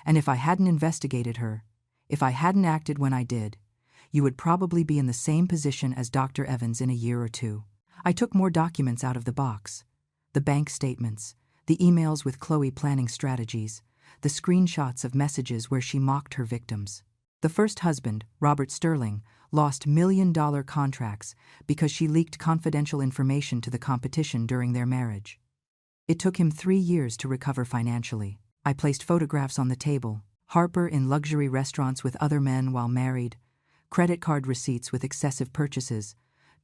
"And if I hadn't investigated her, if I hadn't acted when I did, you would probably be in the same position as Dr. Evans in a year or 2. I took more documents out of the box. The bank statements, the emails with Chloe planning strategies, the screenshots of messages where she mocked her victims. The first husband, Robert Sterling, lost $1 million contracts because she leaked confidential information to the competition during their marriage. It took him 3 years to recover financially. I placed photographs on the table. Harper in luxury restaurants with other men while married, credit card receipts with excessive purchases,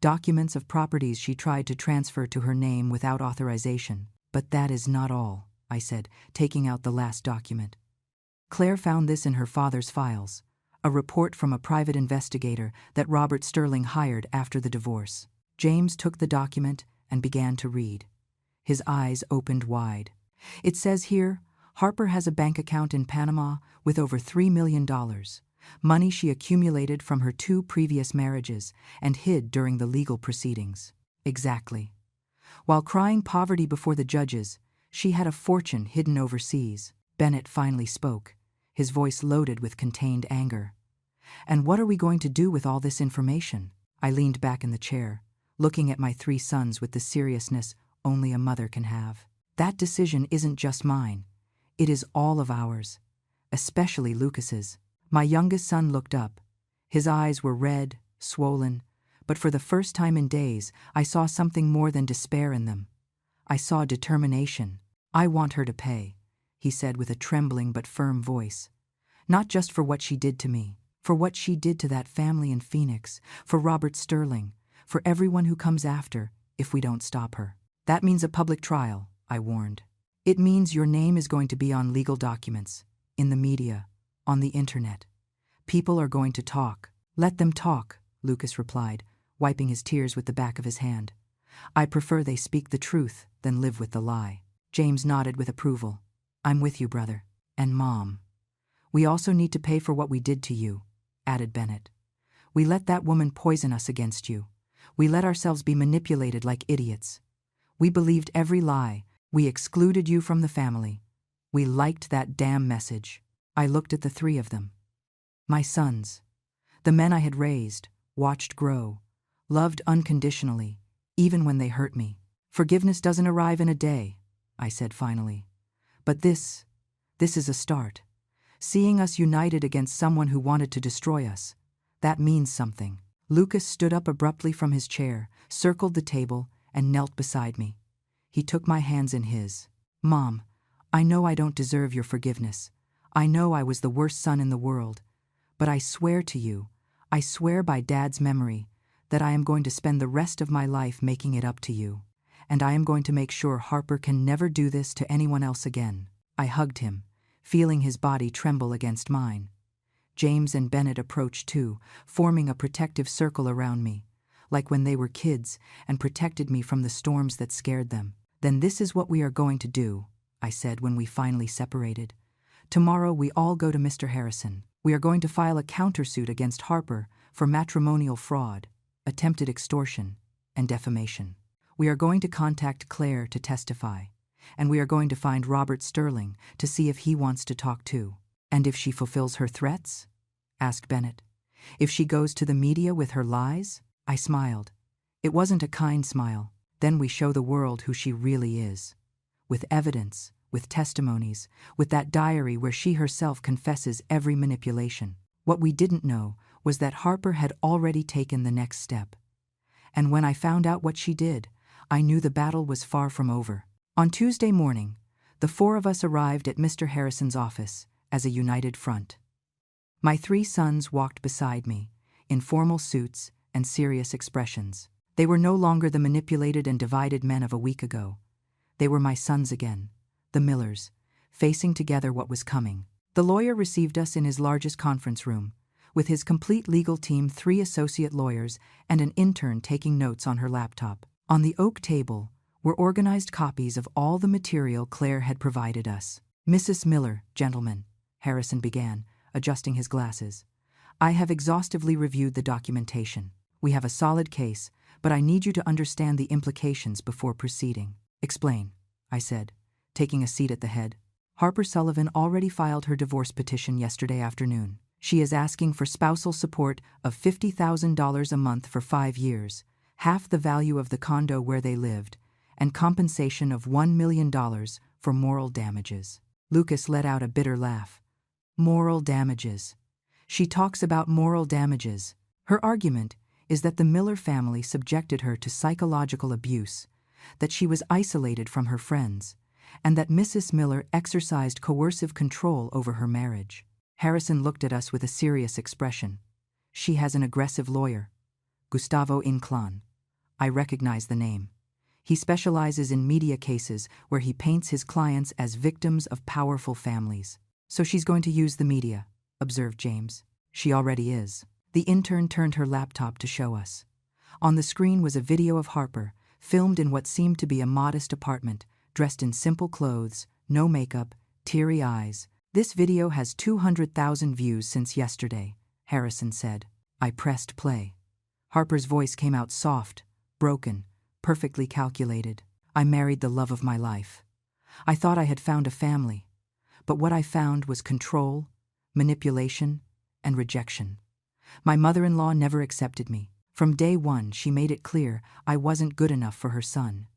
documents of properties she tried to transfer to her name without authorization. But that is not all, I said, taking out the last document. Claire found this in her father's files, a report from a private investigator that Robert Sterling hired after the divorce. James took the document and began to read. His eyes opened wide. It says here, Harper has a bank account in Panama with over $3 million, money she accumulated from her 2 previous marriages and hid during the legal proceedings. Exactly. While crying poverty before the judges, she had a fortune hidden overseas. Bennett finally spoke, his voice loaded with contained anger. And what are we going to do with all this information? I leaned back in the chair, looking at my 3 sons with the seriousness only a mother can have. That decision isn't just mine. It is all of ours, especially Lucas's. My youngest son looked up. His eyes were red, swollen, but for the first time in days, I saw something more than despair in them. I saw determination. I want her to pay, he said with a trembling but firm voice. Not just for what she did to me, for what she did to that family in Phoenix, for Robert Sterling, for everyone who comes after, if we don't stop her. That means a public trial, I warned. It means your name is going to be on legal documents, in the media, on the internet. People are going to talk. Let them talk, Lucas replied, wiping his tears with the back of his hand. I prefer they speak the truth than live with the lie. James nodded with approval. I'm with you, brother. And Mom. We also need to pay for what we did to you, added Bennett. We let that woman poison us against you. We let ourselves be manipulated like idiots. We believed every lie. We excluded you from the family. We liked that damn message. I looked at the 3 of them. My sons. The men I had raised, watched grow, loved unconditionally, even when they hurt me. Forgiveness doesn't arrive in a day, I said finally. But this is a start. Seeing us united against someone who wanted to destroy us, that means something. Lucas stood up abruptly from his chair, circled the table, and knelt beside me. He took my hands in his. Mom, I know I don't deserve your forgiveness. I know I was the worst son in the world. But I swear to you, I swear by Dad's memory, that I am going to spend the rest of my life making it up to you. And I am going to make sure Harper can never do this to anyone else again. I hugged him, feeling his body tremble against mine. James and Bennett approached too, forming a protective circle around me, like when they were kids and protected me from the storms that scared them. Then this is what we are going to do, I said when we finally separated. Tomorrow we all go to Mr. Harrison. We are going to file a countersuit against Harper for matrimonial fraud, attempted extortion, and defamation. We are going to contact Claire to testify, and we are going to find Robert Sterling to see if he wants to talk too. And if she fulfills her threats? Asked Bennett. If she goes to the media with her lies? I smiled. It wasn't a kind smile. Then we show the world who she really is. With evidence, with testimonies, with that diary where she herself confesses every manipulation. What we didn't know was that Harper had already taken the next step. And when I found out what she did, I knew the battle was far from over. On Tuesday morning, the 4 of us arrived at Mr. Harrison's office as a united front. My 3 sons walked beside me, in formal suits and serious expressions. They were no longer the manipulated and divided men of a week ago. They were my sons again, the Millers, facing together what was coming. The lawyer received us in his largest conference room, with his complete legal team, 3 associate lawyers, and an intern taking notes on her laptop. On the oak table were organized copies of all the material Claire had provided us. Mrs. Miller, gentlemen, Harrison began, adjusting his glasses. I have exhaustively reviewed the documentation. We have a solid case, but I need you to understand the implications before proceeding. Explain, I said, taking a seat at the head. Harper Sullivan already filed her divorce petition yesterday afternoon. She is asking for spousal support of $50,000 a month for 5 years, half the value of the condo where they lived, and compensation of $1 million for moral damages. Lucas let out a bitter laugh. Moral damages. She talks about moral damages. Her argument is that the Miller family subjected her to psychological abuse, that she was isolated from her friends, and that Mrs. Miller exercised coercive control over her marriage. Harrison looked at us with a serious expression. She has an aggressive lawyer, Gustavo Inclán. I recognize the name. He specializes in media cases where he paints his clients as victims of powerful families. So she's going to use the media, observed James. She already is. The intern turned her laptop to show us. On the screen was a video of Harper, filmed in what seemed to be a modest apartment, dressed in simple clothes, no makeup, teary eyes. This video has 200,000 views since yesterday, Harrison said. I pressed play. Harper's voice came out soft, broken, perfectly calculated. I married the love of my life. I thought I had found a family, but what I found was control, manipulation, and rejection. My mother-in-law never accepted me. From day one, she made it clear I wasn't good enough for her son.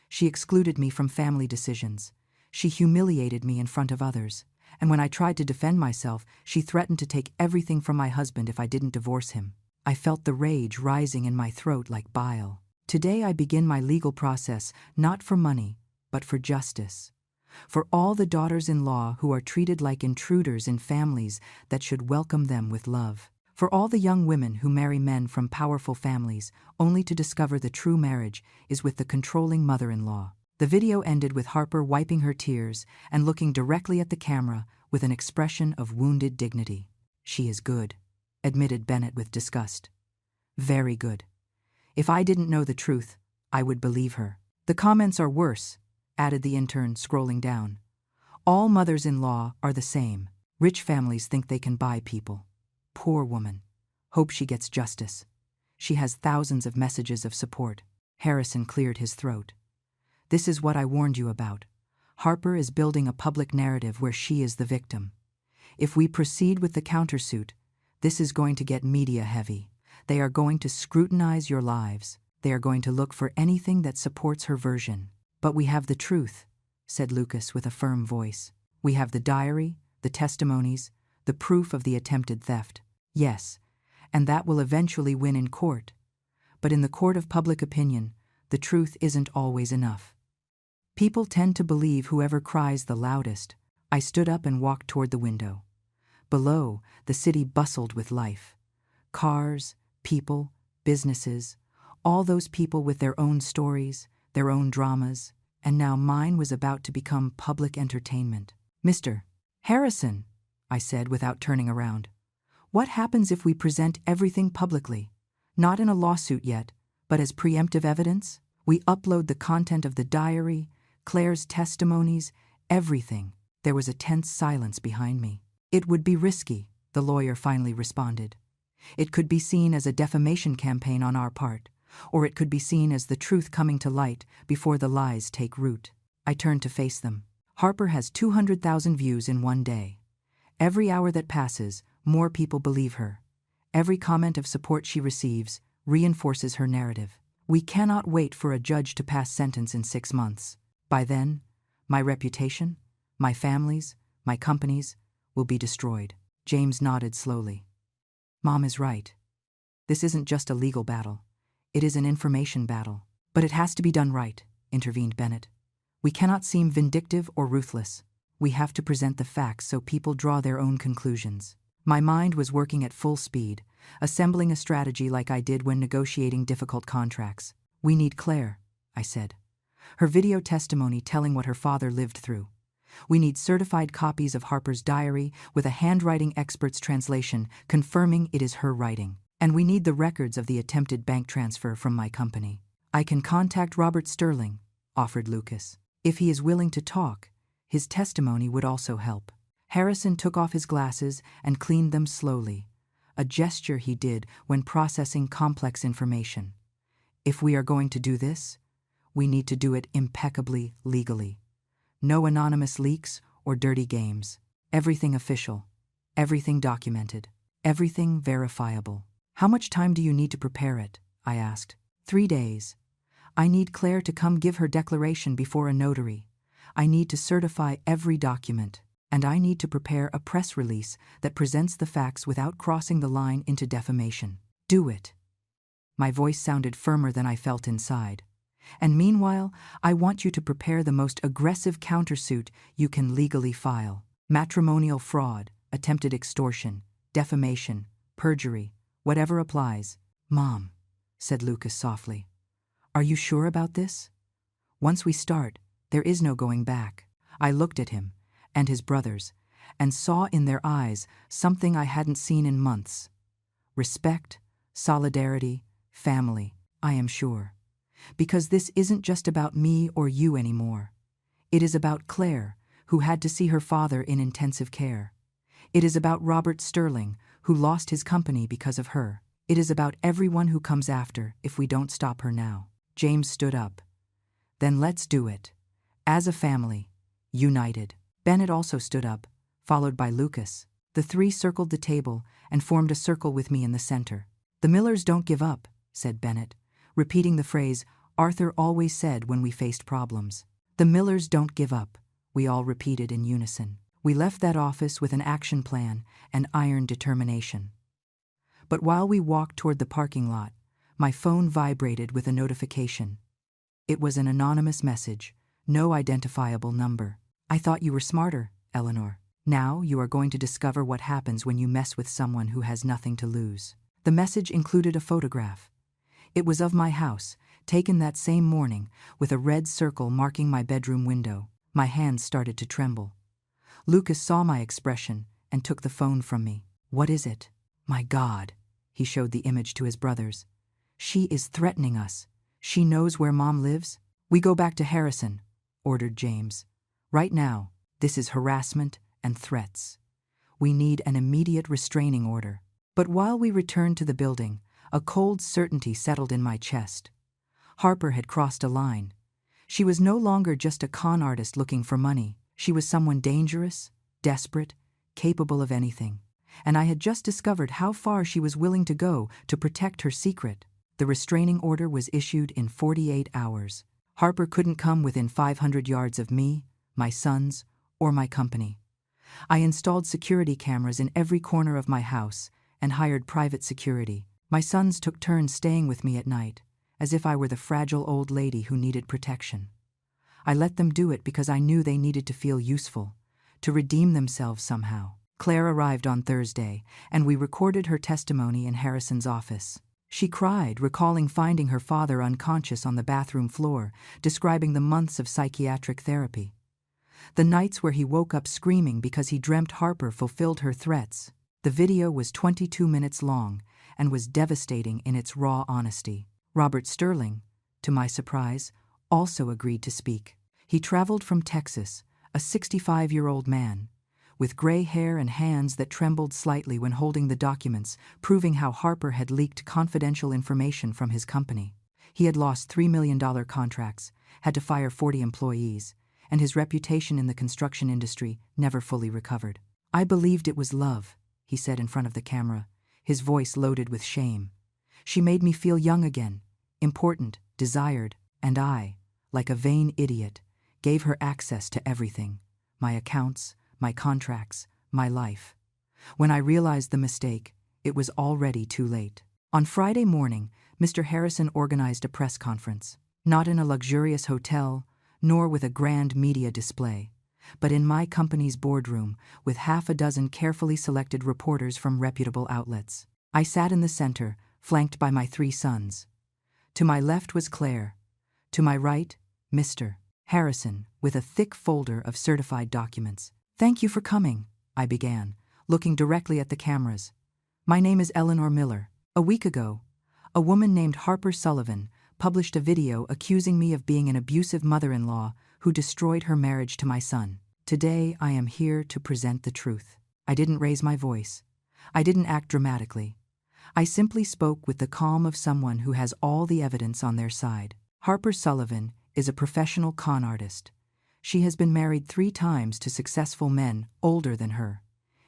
She excluded me from family decisions. She humiliated me in front of others. And when I tried to defend myself, she threatened to take everything from my husband if I didn't divorce him. I felt the rage rising in my throat like bile. Today I begin my legal process, not for money, but for justice. For all the daughters-in-law who are treated like intruders in families that should welcome them with love. For all the young women who marry men from powerful families only to discover the true marriage is with the controlling mother-in-law. The video ended with Harper wiping her tears and looking directly at the camera with an expression of wounded dignity. She is good, admitted Bennett with disgust. Very good. If I didn't know the truth, I would believe her. The comments are worse, added the intern, scrolling down. All mothers-in-law are the same. Rich families think they can buy people. Poor woman. Hope she gets justice. She has thousands of messages of support. Harrison cleared his throat. This is what I warned you about. Harper is building a public narrative where she is the victim. If we proceed with the countersuit, this is going to get media heavy. They are going to scrutinize your lives. They are going to look for anything that supports her version. But we have the truth, said Lucas with a firm voice. We have the diary, the testimonies, the proof of the attempted theft. Yes, and that will eventually win in court. But in the court of public opinion, the truth isn't always enough. People tend to believe whoever cries the loudest. I stood up and walked toward the window. Below, the city bustled with life. Cars, people, businesses, all those people with their own stories, their own dramas, and now mine was about to become public entertainment. Mr. Harrison, I said without turning around. What happens if we present everything publicly? Not in a lawsuit yet, but as preemptive evidence? We upload the content of the diary, Claire's testimonies, everything. There was a tense silence behind me. It would be risky, the lawyer finally responded. It could be seen as a defamation campaign on our part, or it could be seen as the truth coming to light before the lies take root. I turned to face them. Harper has 200,000 views in one day. Every hour that passes, more people believe her. Every comment of support she receives reinforces her narrative. We cannot wait for a judge to pass sentence in 6 months. By then, my reputation, my family's, my company's, will be destroyed. James nodded slowly. Mom is right. This isn't just a legal battle. It is an information battle. But it has to be done right, intervened Bennett. We cannot seem vindictive or ruthless. We have to present the facts so people draw their own conclusions. My mind was working at full speed, assembling a strategy like I did when negotiating difficult contracts. We need Claire, I said. Her video testimony telling what her father lived through. We need certified copies of Harper's diary with a handwriting expert's translation confirming it is her writing. And we need the records of the attempted bank transfer from my company. I can contact Robert Sterling, offered Lucas. If he is willing to talk, his testimony would also help. Harrison took off his glasses and cleaned them slowly, a gesture he did when processing complex information. If we are going to do this, we need to do it impeccably legally. No anonymous leaks or dirty games. Everything official. Everything documented. Everything verifiable. How much time do you need to prepare it? I asked. 3 days. I need Claire to come give her declaration before a notary. I need to certify every document. And I need to prepare a press release that presents the facts without crossing the line into defamation. Do it. My voice sounded firmer than I felt inside. And meanwhile, I want you to prepare the most aggressive countersuit you can legally file. Matrimonial fraud, attempted extortion, defamation, perjury, whatever applies. Mom, said Lucas softly. Are you sure about this? Once we start, there is no going back. I looked at him, and his brothers, and saw in their eyes something I hadn't seen in months. Respect, solidarity, family, I am sure. Because this isn't just about me or you anymore. It is about Claire, who had to see her father in intensive care. It is about Robert Sterling, who lost his company because of her. It is about everyone who comes after if we don't stop her now. James stood up. Then let's do it. As a family, united. Bennett also stood up, followed by Lucas. The three circled the table and formed a circle with me in the center. The Millers don't give up, said Bennett, repeating the phrase Arthur always said when we faced problems. The Millers don't give up, we all repeated in unison. We left that office with an action plan and iron determination. But while we walked toward the parking lot, my phone vibrated with a notification. It was an anonymous message, no identifiable number. I thought you were smarter, Eleanor. Now you are going to discover what happens when you mess with someone who has nothing to lose. The message included a photograph. It was of my house, taken that same morning, with a red circle marking my bedroom window. My hands started to tremble. Lucas saw my expression and took the phone from me. What is it? My God, he showed the image to his brothers. She is threatening us. She knows where Mom lives. We go back to Harrison, ordered James. Right now, this is harassment and threats. We need an immediate restraining order. But while we returned to the building, a cold certainty settled in my chest. Harper had crossed a line. She was no longer just a con artist looking for money. She was someone dangerous, desperate, capable of anything. And I had just discovered how far she was willing to go to protect her secret. The restraining order was issued in 48 hours. Harper couldn't come within 500 yards of me, my sons, or my company. I installed security cameras in every corner of my house and hired private security. My sons took turns staying with me at night, as if I were the fragile old lady who needed protection. I let them do it because I knew they needed to feel useful, to redeem themselves somehow. Claire arrived on Thursday, and we recorded her testimony in Harrison's office. She cried, recalling finding her father unconscious on the bathroom floor, describing the months of psychiatric therapy. The nights where he woke up screaming because he dreamt Harper fulfilled her threats. The video was 22 minutes long and was devastating in its raw honesty. Robert Sterling, to my surprise, also agreed to speak. He traveled from Texas, a 65-year-old man, with gray hair and hands that trembled slightly when holding the documents, proving how Harper had leaked confidential information from his company. He had lost $3 million contracts, had to fire 40 employees, and his reputation in the construction industry never fully recovered. I believed it was love, he said in front of the camera, his voice loaded with shame. She made me feel young again, important, desired, and I, like a vain idiot, gave her access to everything, my accounts, my contracts, my life. When I realized the mistake, it was already too late. On Friday morning, Mr. Harrison organized a press conference, not in a luxurious hotel, nor with a grand media display, but in my company's boardroom with half a dozen carefully selected reporters from reputable outlets. I sat in the center, flanked by my three sons. To my left was Claire. To my right, Mr. Harrison, with a thick folder of certified documents. Thank you for coming, I began, looking directly at the cameras. My name is Eleanor Miller. A week ago, a woman named Harper Sullivan published a video accusing me of being an abusive mother-in-law who destroyed her marriage to my son. Today, I am here to present the truth. I didn't raise my voice. I didn't act dramatically. I simply spoke with the calm of someone who has all the evidence on their side. Harper Sullivan is a professional con artist. She has been married 3 times to successful men older than her.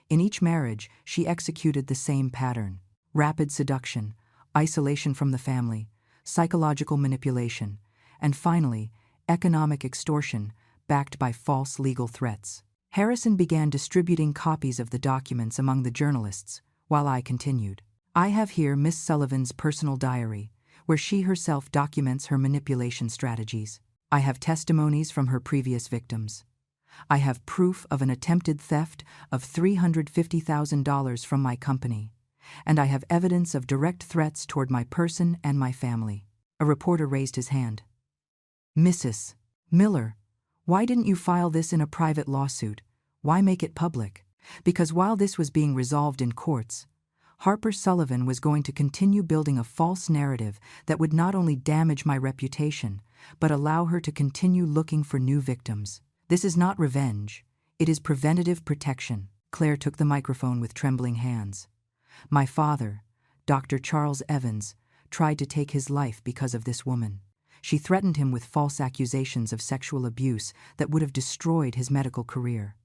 In each marriage, she executed the same pattern: rapid seduction, isolation from the family, psychological manipulation, and finally, economic extortion backed by false legal threats. Harrison began distributing copies of the documents among the journalists, while I continued. I have here Miss Sullivan's personal diary, where she herself documents her manipulation strategies. I have testimonies from her previous victims. I have proof of an attempted theft of $350,000 from my company, and I have evidence of direct threats toward my person and my family. A reporter raised his hand. Mrs. Miller, why didn't you file this in a private lawsuit? Why make it public? Because while this was being resolved in courts, Harper Sullivan was going to continue building a false narrative that would not only damage my reputation, but allow her to continue looking for new victims. This is not revenge. It is preventative protection. Claire took the microphone with trembling hands. My father, Dr. Charles Evans, tried to take his life because of this woman. She threatened him with false accusations of sexual abuse that would have destroyed his medical career.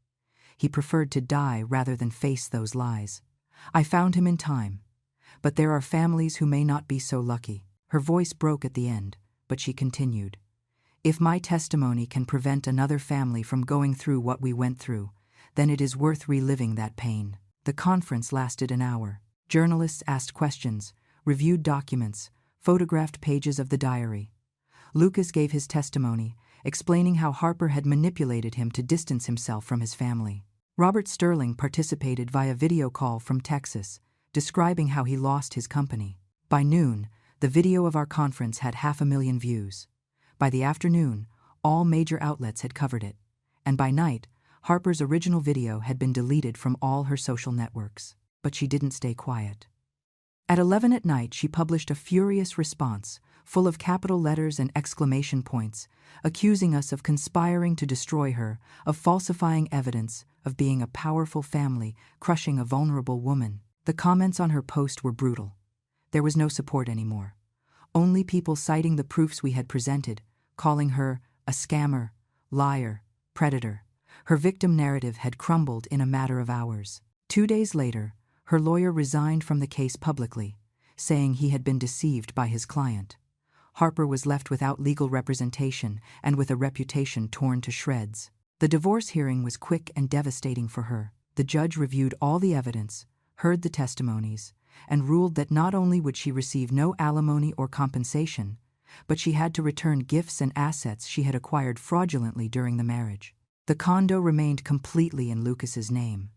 He preferred to die rather than face those lies. I found him in time. But there are families who may not be so lucky. Her voice broke at the end, but she continued. If my testimony can prevent another family from going through what we went through, then it is worth reliving that pain. The conference lasted an hour. Journalists asked questions, reviewed documents, photographed pages of the diary. Lucas gave his testimony, explaining how Harper had manipulated him to distance himself from his family. Robert Sterling participated via video call from Texas, describing how he lost his company. By noon, the video of our conference had 500,000 views. By the afternoon, all major outlets had covered it, and by night, Harper's original video had been deleted from all her social networks. But she didn't stay quiet. At 11 at night, she published a furious response, full of capital letters and exclamation points, accusing us of conspiring to destroy her, of falsifying evidence, of being a powerful family, crushing a vulnerable woman. The comments on her post were brutal. There was no support anymore. Only people citing the proofs we had presented, calling her a scammer, liar, predator. Her victim narrative had crumbled in a matter of hours. 2 days later, her lawyer resigned from the case publicly, saying he had been deceived by his client. Harper was left without legal representation and with a reputation torn to shreds. The divorce hearing was quick and devastating for her. The judge reviewed all the evidence, heard the testimonies, and ruled that not only would she receive no alimony or compensation, but she had to return gifts and assets she had acquired fraudulently during the marriage. The condo remained completely in Lucas's name.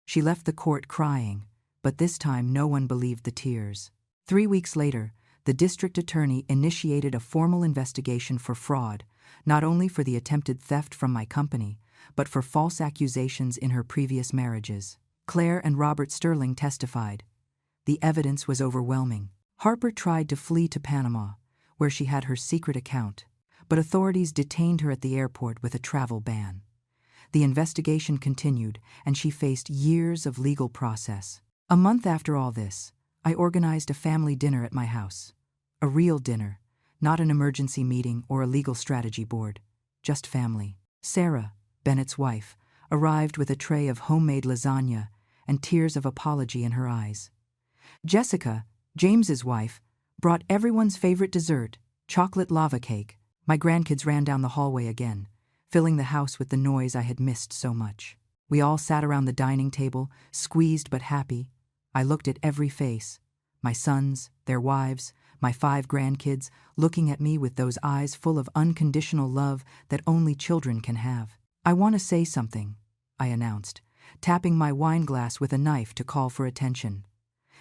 She left the court crying, but this time no one believed the tears. 3 weeks later, the district attorney initiated a formal investigation for fraud, not only for the attempted theft from my company, but for false accusations in her previous marriages. Claire and Robert Sterling testified. The evidence was overwhelming. Harper tried to flee to Panama, where she had her secret account, but authorities detained her at the airport with a travel ban. The investigation continued, and she faced years of legal process. A month after all this, I organized a family dinner at my house. A real dinner, not an emergency meeting or a legal strategy board, just family. Sarah, Bennett's wife, arrived with a tray of homemade lasagna and tears of apology in her eyes. Jessica, James's wife, brought everyone's favorite dessert, chocolate lava cake. My grandkids ran down the hallway again, filling the house with the noise I had missed so much. We all sat around the dining table, squeezed but happy. I looked at every face, my sons, their wives, my 5 grandkids, looking at me with those eyes full of unconditional love that only children can have. I want to say something, I announced, tapping my wine glass with a knife to call for attention.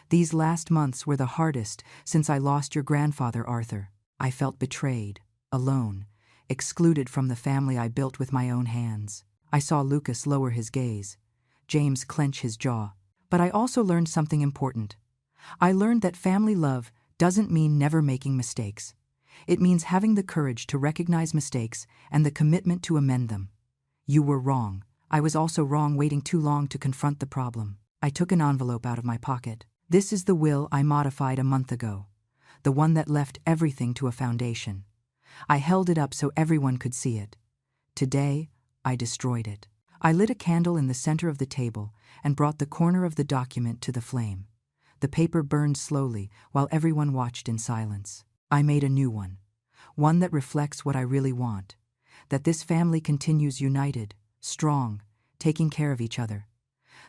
These last months were the hardest since I lost your grandfather, Arthur. I felt betrayed, alone, excluded from the family I built with my own hands. I saw Lucas lower his gaze, James clench his jaw. But I also learned something important. I learned that family love doesn't mean never making mistakes. It means having the courage to recognize mistakes and the commitment to amend them. You were wrong. I was also wrong waiting too long to confront the problem. I took an envelope out of my pocket. This is the will I modified a month ago, the one that left everything to a foundation. I held it up so everyone could see it. Today, I destroyed it. I lit a candle in the center of the table and brought the corner of the document to the flame. The paper burned slowly while everyone watched in silence. I made a new one that reflects what I really want, that this family continues united, strong, taking care of each other.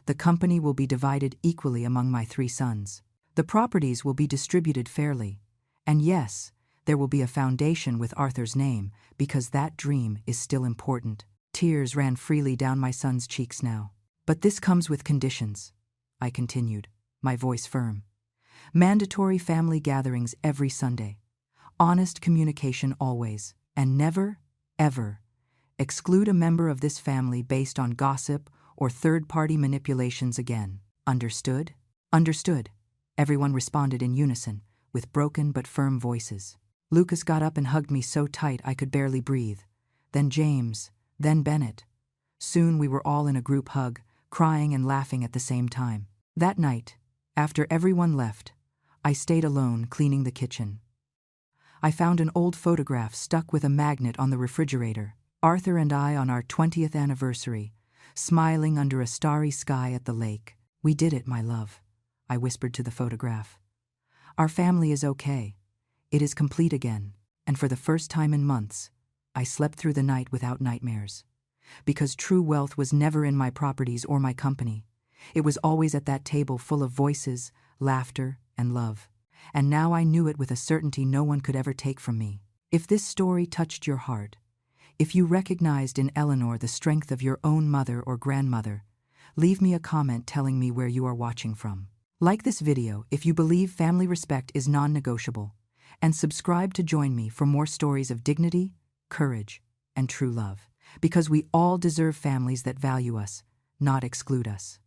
The company will be divided equally among my 3 sons. The properties will be distributed fairly, And yes, there will be a foundation with Arthur's name, because that dream is still important. Tears ran freely down my son's cheeks now. But this comes with conditions, I continued, my voice firm. Mandatory family gatherings every Sunday. Honest communication always. And never, ever, exclude a member of this family based on gossip or third-party manipulations again. Understood? Understood. Everyone responded in unison, with broken but firm voices. Lucas got up and hugged me so tight I could barely breathe. Then James, then Bennett. Soon we were all in a group hug, crying and laughing at the same time. That night, after everyone left, I stayed alone cleaning the kitchen. I found an old photograph stuck with a magnet on the refrigerator. Arthur and I on our 20th anniversary, smiling under a starry sky at the lake. We did it, my love, I whispered to the photograph. Our family is okay. It is complete again, and for the first time in months, I slept through the night without nightmares. Because true wealth was never in my properties or my company. It was always at that table full of voices, laughter, and love. And now I knew it with a certainty no one could ever take from me. If this story touched your heart, if you recognized in Eleanor the strength of your own mother or grandmother, leave me a comment telling me where you are watching from. Like this video if you believe family respect is non-negotiable, and subscribe to join me for more stories of dignity, courage, and true love. Because we all deserve families that value us, not exclude us.